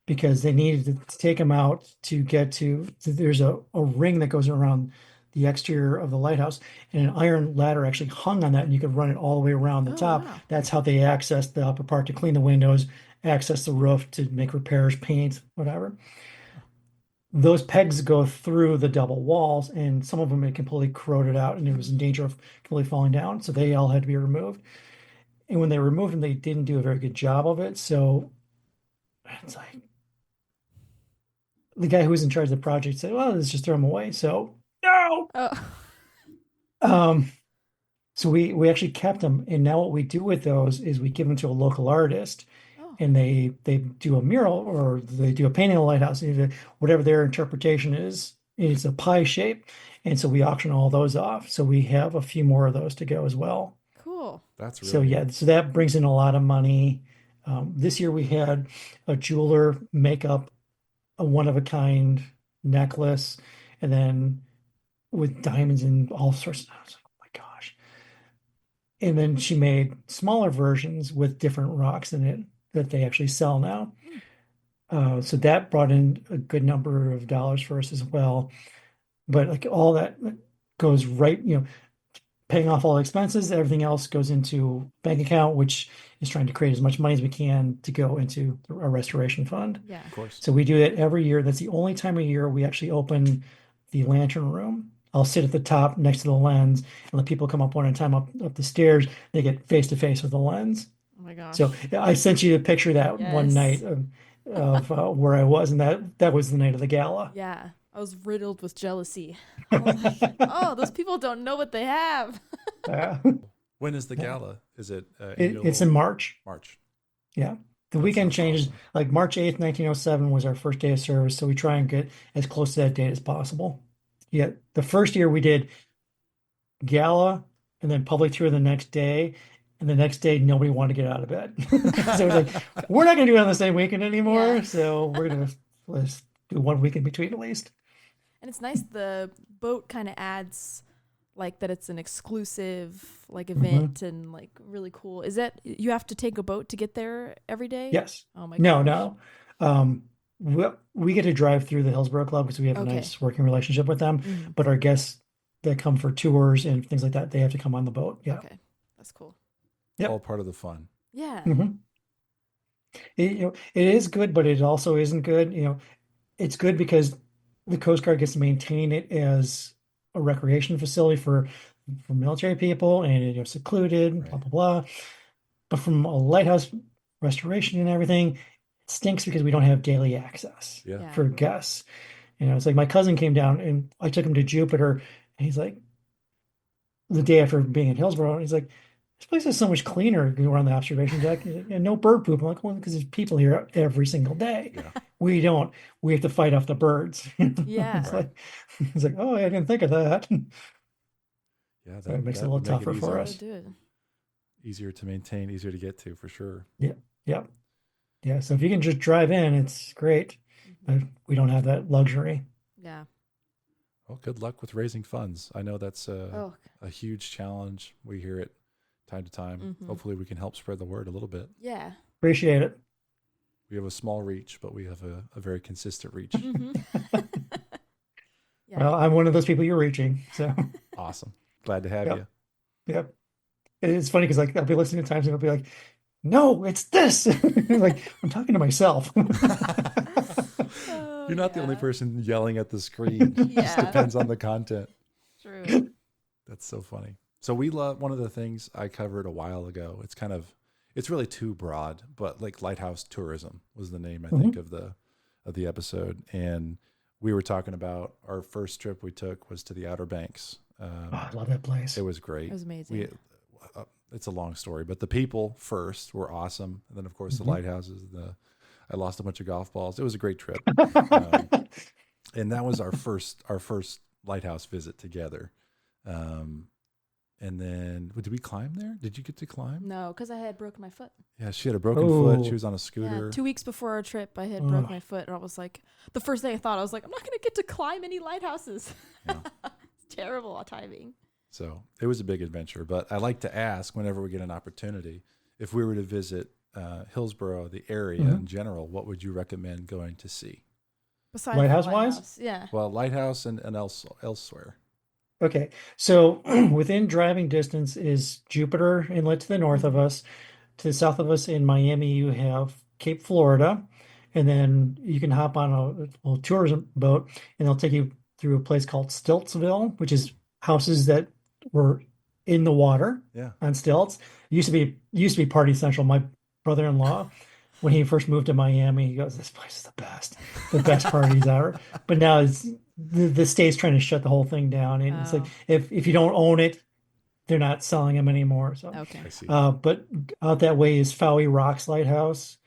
because they needed to take them out to get to. There's a ring that goes around the exterior of the lighthouse, and an iron ladder actually hung on that, and you could run it all the way around the Oh, top. wow. That's how they access the upper part to clean the windows, access the roof to make repairs, paint, whatever. Those pegs go through the double walls, and some of them had completely corroded out, and it was in danger of completely falling down. So they all had to be removed. And when they removed them, they didn't do a very good job of it. So it's like the guy who was in charge of the project said, "Well, let's just throw them away." So no. Oh, Um, so we actually kept them, and now what we do with those is we give them to a local artist, oh, and they do a mural or they do a painting of the lighthouse, either whatever their interpretation is. It's a pie shape, and so we auction all those off. So we have a few more of those to go as well. cool. That's So really yeah, neat. so that brings in a lot of money. This year we had a jeweler make up a one of a kind necklace, and then with diamonds and all sorts. I was like, oh my gosh! And then she made smaller versions with different rocks in it that they actually sell now. Mm. So that brought in a good number of dollars for us as well. But like all that goes right, paying off all expenses, everything else goes into bank account, which is trying to create as much money as we can to go into a restoration fund. Yeah. Of course. So we do that every year. That's the only time of year we actually open the lantern room. I'll sit at the top next to the lens and let people come up one at a time up the stairs. They get face to face with the lens. Oh my gosh. So I sent you a picture of that one Yes. night. of where I was, and that was the night of the gala. Yeah, I was riddled with jealousy. I was like, oh, those people don't know what they have. Uh, When is the yeah. gala? Is it It's in annual March. March? Yeah. The That weekend sounds changes. awesome. Like March 8th, 1907 was our first day of service, so we try and get as close to that date as possible. Yeah. The first year we did gala and then public tour the next day. And the next day, nobody wanted to get out of bed. So it was like, we're not going to do it on the same weekend Yeah. anymore. So we're going to let's do one week in between at least. And it's nice the boat kind of adds like that it's an exclusive like Hmm. event and like really cool. Is that you have to take a boat to get there every day? Yes. Oh my No, gosh. no. Um, we get to drive through the Hillsboro Club because we have a Okay. nice working relationship with them. Hmm. But our guests that come for tours and things like that, they have to come on the boat. Yeah. Okay. That's cool. All Yep. part of the fun. Yeah. Hmm. It is good, but it also isn't good. It's good because the Coast Guard gets to maintain it as a recreation facility for military people, and secluded, blah Right. blah blah. But from a lighthouse restoration and everything, it stinks because we don't have daily access Yeah. Yeah. for guests. It's like my cousin came down and I took him to Jupiter, and he's like, the day after being in Hillsboro, he's like, this place is so much cleaner. We're on the observation deck and no bird poop. I'm like, well, because there's people here every single day. Yeah. We don't. We have to fight off the birds. Yeah. It's Right. like, he's like, oh, I didn't think of that. Yeah. So it makes it a That little would make it tougher for easier That would us. do it. easier to maintain, easier to get to for sure. Yeah. Yeah. Yeah. So if you can just drive in, it's great. Hmm. But we don't have that luxury. Yeah. Well, good luck with raising funds. I know that's Oh. a huge challenge. We hear it time to time. Hmm. Hopefully, we can help spread the word a little bit. Yeah. Appreciate it. We have a small reach, but we have a very consistent reach. Hmm. Well, Yeah. I'm one of those people you're reaching. So, Awesome. Glad to have yep. you. Yep. It's funny because like I'll be listening to times and I'll be like, no, it's this. Like I'm talking to myself. Oh, You're not the only yeah. person yelling at the screen. It just Yeah. depends on the content. True. That's so funny. So we love one of the things I covered a while ago. It's really too broad, but like lighthouse tourism was the name I think Mhm. of the episode. And we were talking about our first trip we took was to the Outer Banks. Oh, I love that place. It was great. It was amazing. We it's a long story, but the people first were awesome, and then of course the Mhm. lighthouses. I lost a bunch of golf balls. It was a great trip, um, and that was our first lighthouse visit together. Um, and then did we climb there? Did you get to climb? No, because I had broken my foot. Yeah, she had a broken foot. She Oh, was on a Yeah, scooter. 2 weeks before our trip, I had broke oh, my foot, and I was like, the first thing I thought, I was like, I'm not gonna get to climb any lighthouses. Yeah. It's terrible timing. So it was a big adventure. But I like to ask whenever we get an opportunity, if we were to visit Hillsboro, the area mhm. in general, what would you recommend going to see? Besides the Lighthouse wise? lighthouse, yeah. Well, lighthouse and elsewhere. Okay. So within driving distance is Jupiter Inlet to the north of Hmm. us. To the south of us in Miami, you have Cape Florida. And then you can hop on a little tourism boat and they'll take you through a place called Stiltsville, which is houses that were in the water Yeah. on stilts. It used to be Party Central. My brother-in-law, when he first moved to Miami, he goes, "This place is the best parties ever." But now the state's trying to shut the whole thing down, and it's like Oh, if you don't own it, they're not selling them anymore. So, okay. I see. but out that way is Fowey Rocks Lighthouse,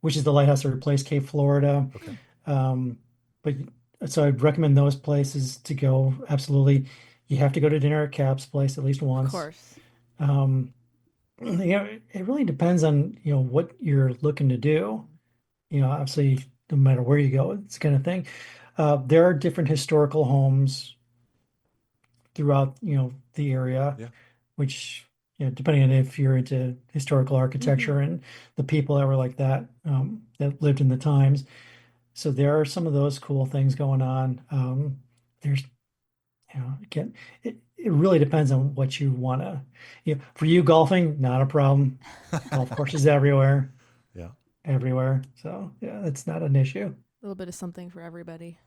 which is the lighthouse that replaced Cape Florida. Okay. Um, but so I'd recommend those places to go. Absolutely, you have to go to dinner at Cap's place at least Of once. course. Um, it really depends on what you're looking to do. Obviously, no matter where you go, it's the kind of thing. There are different historical homes throughout the area, Yeah. which depending on if you're into historical Hmm. architecture and the people that were like that that lived in the times. So there are some of those cool things going on. There's again, it really depends on what you want to. For you, golfing, not a problem. Golf courses everywhere, Yeah. everywhere. So yeah, that's not an issue. A little bit of something for everybody.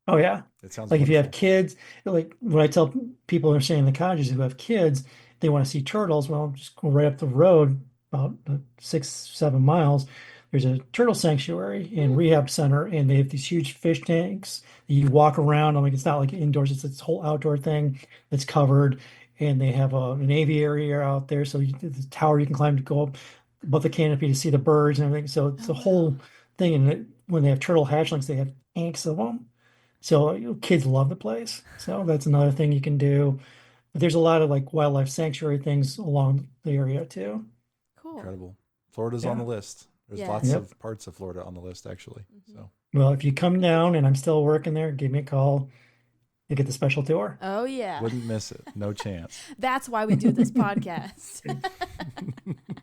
Oh yeah, It sounds like if you have wonderful. kids, like when I tell people who are staying in the cottages who have kids, they want to see turtles. Well, just go right up the road about 6, 7 miles. there's a turtle sanctuary and rehab center, and they have these huge fish tanks that you walk around. I mean, it's not like indoors; it's this whole outdoor thing that's covered, and they have an aviary out there, so the tower you can climb to go up above the canopy to see the birds and everything. So it's Oh, a wow. whole thing, and when they have turtle hatchlings, they have tanks of them. So kids love the place. So that's another thing you can do. But there's a lot of like wildlife sanctuary things along the area too. Cool. Incredible. Florida's on Yeah. the list. There's Yeah. lots Yep. of parts of Florida on the list, actually. Mhm. So Well, if you come down and I'm still working there, give me a call. You get the special tour. Oh, yeah. wouldn't miss it. No chance. That's why we do this podcast.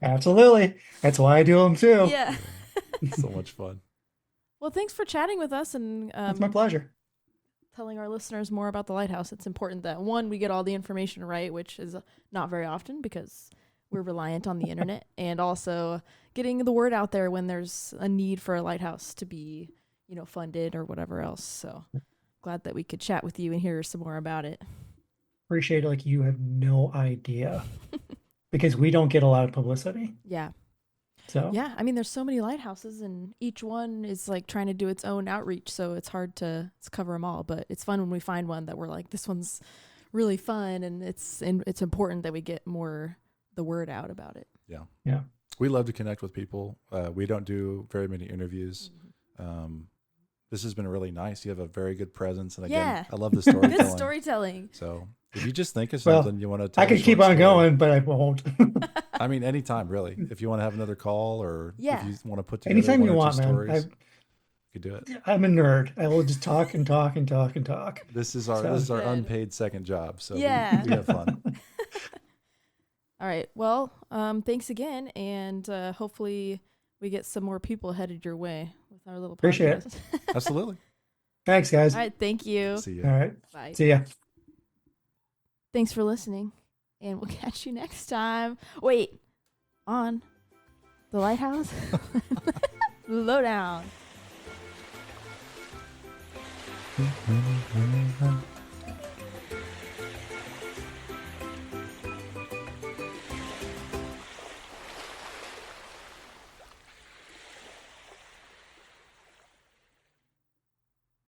Absolutely. That's why I do them too. Yeah. So much fun. Well, thanks for chatting with us and It's my pleasure. telling our listeners more about the lighthouse. It's important that, one, we get all the information right, which is not very often because we're reliant on the internet, and also getting the word out there when there's a need for a lighthouse to be, funded or whatever else. So glad that we could chat with you and hear some more about it. Appreciate it like you have no idea because we don't get a lot of publicity. Yeah. So Yeah. I mean, there's so many lighthouses and each one is like trying to do its own outreach. So it's hard to cover them all, but it's fun when we find one that we're like, this one's really fun. And it's important that we get more the word out about it. Yeah. Yeah. We love to connect with people. We don't do very many interviews. Mm-hmm. This has been really nice. You have a very good presence. And Yeah. again, I love the storytelling. Good storytelling. So if you just think of Well, something you want to tell I could a keep short on story- going, but I won't. I mean, anytime, really. If you want to have another call or Yeah. if you want to put together Anytime one you or two want, man. stories, you could do it. I'm a nerd. I will just talk and talk and talk and talk. This is our Sounds our good. unpaid second job. So Yeah. we have fun. All right. Well, thanks again. And hopefully we get some more people headed your way with our little Appreciate podcast. Absolutely. Thanks, guys. All right. Thank you. See you. All right. Bye. See ya. Thanks for listening. And we'll catch you next time. Wait, on the lighthouse? Lowdown.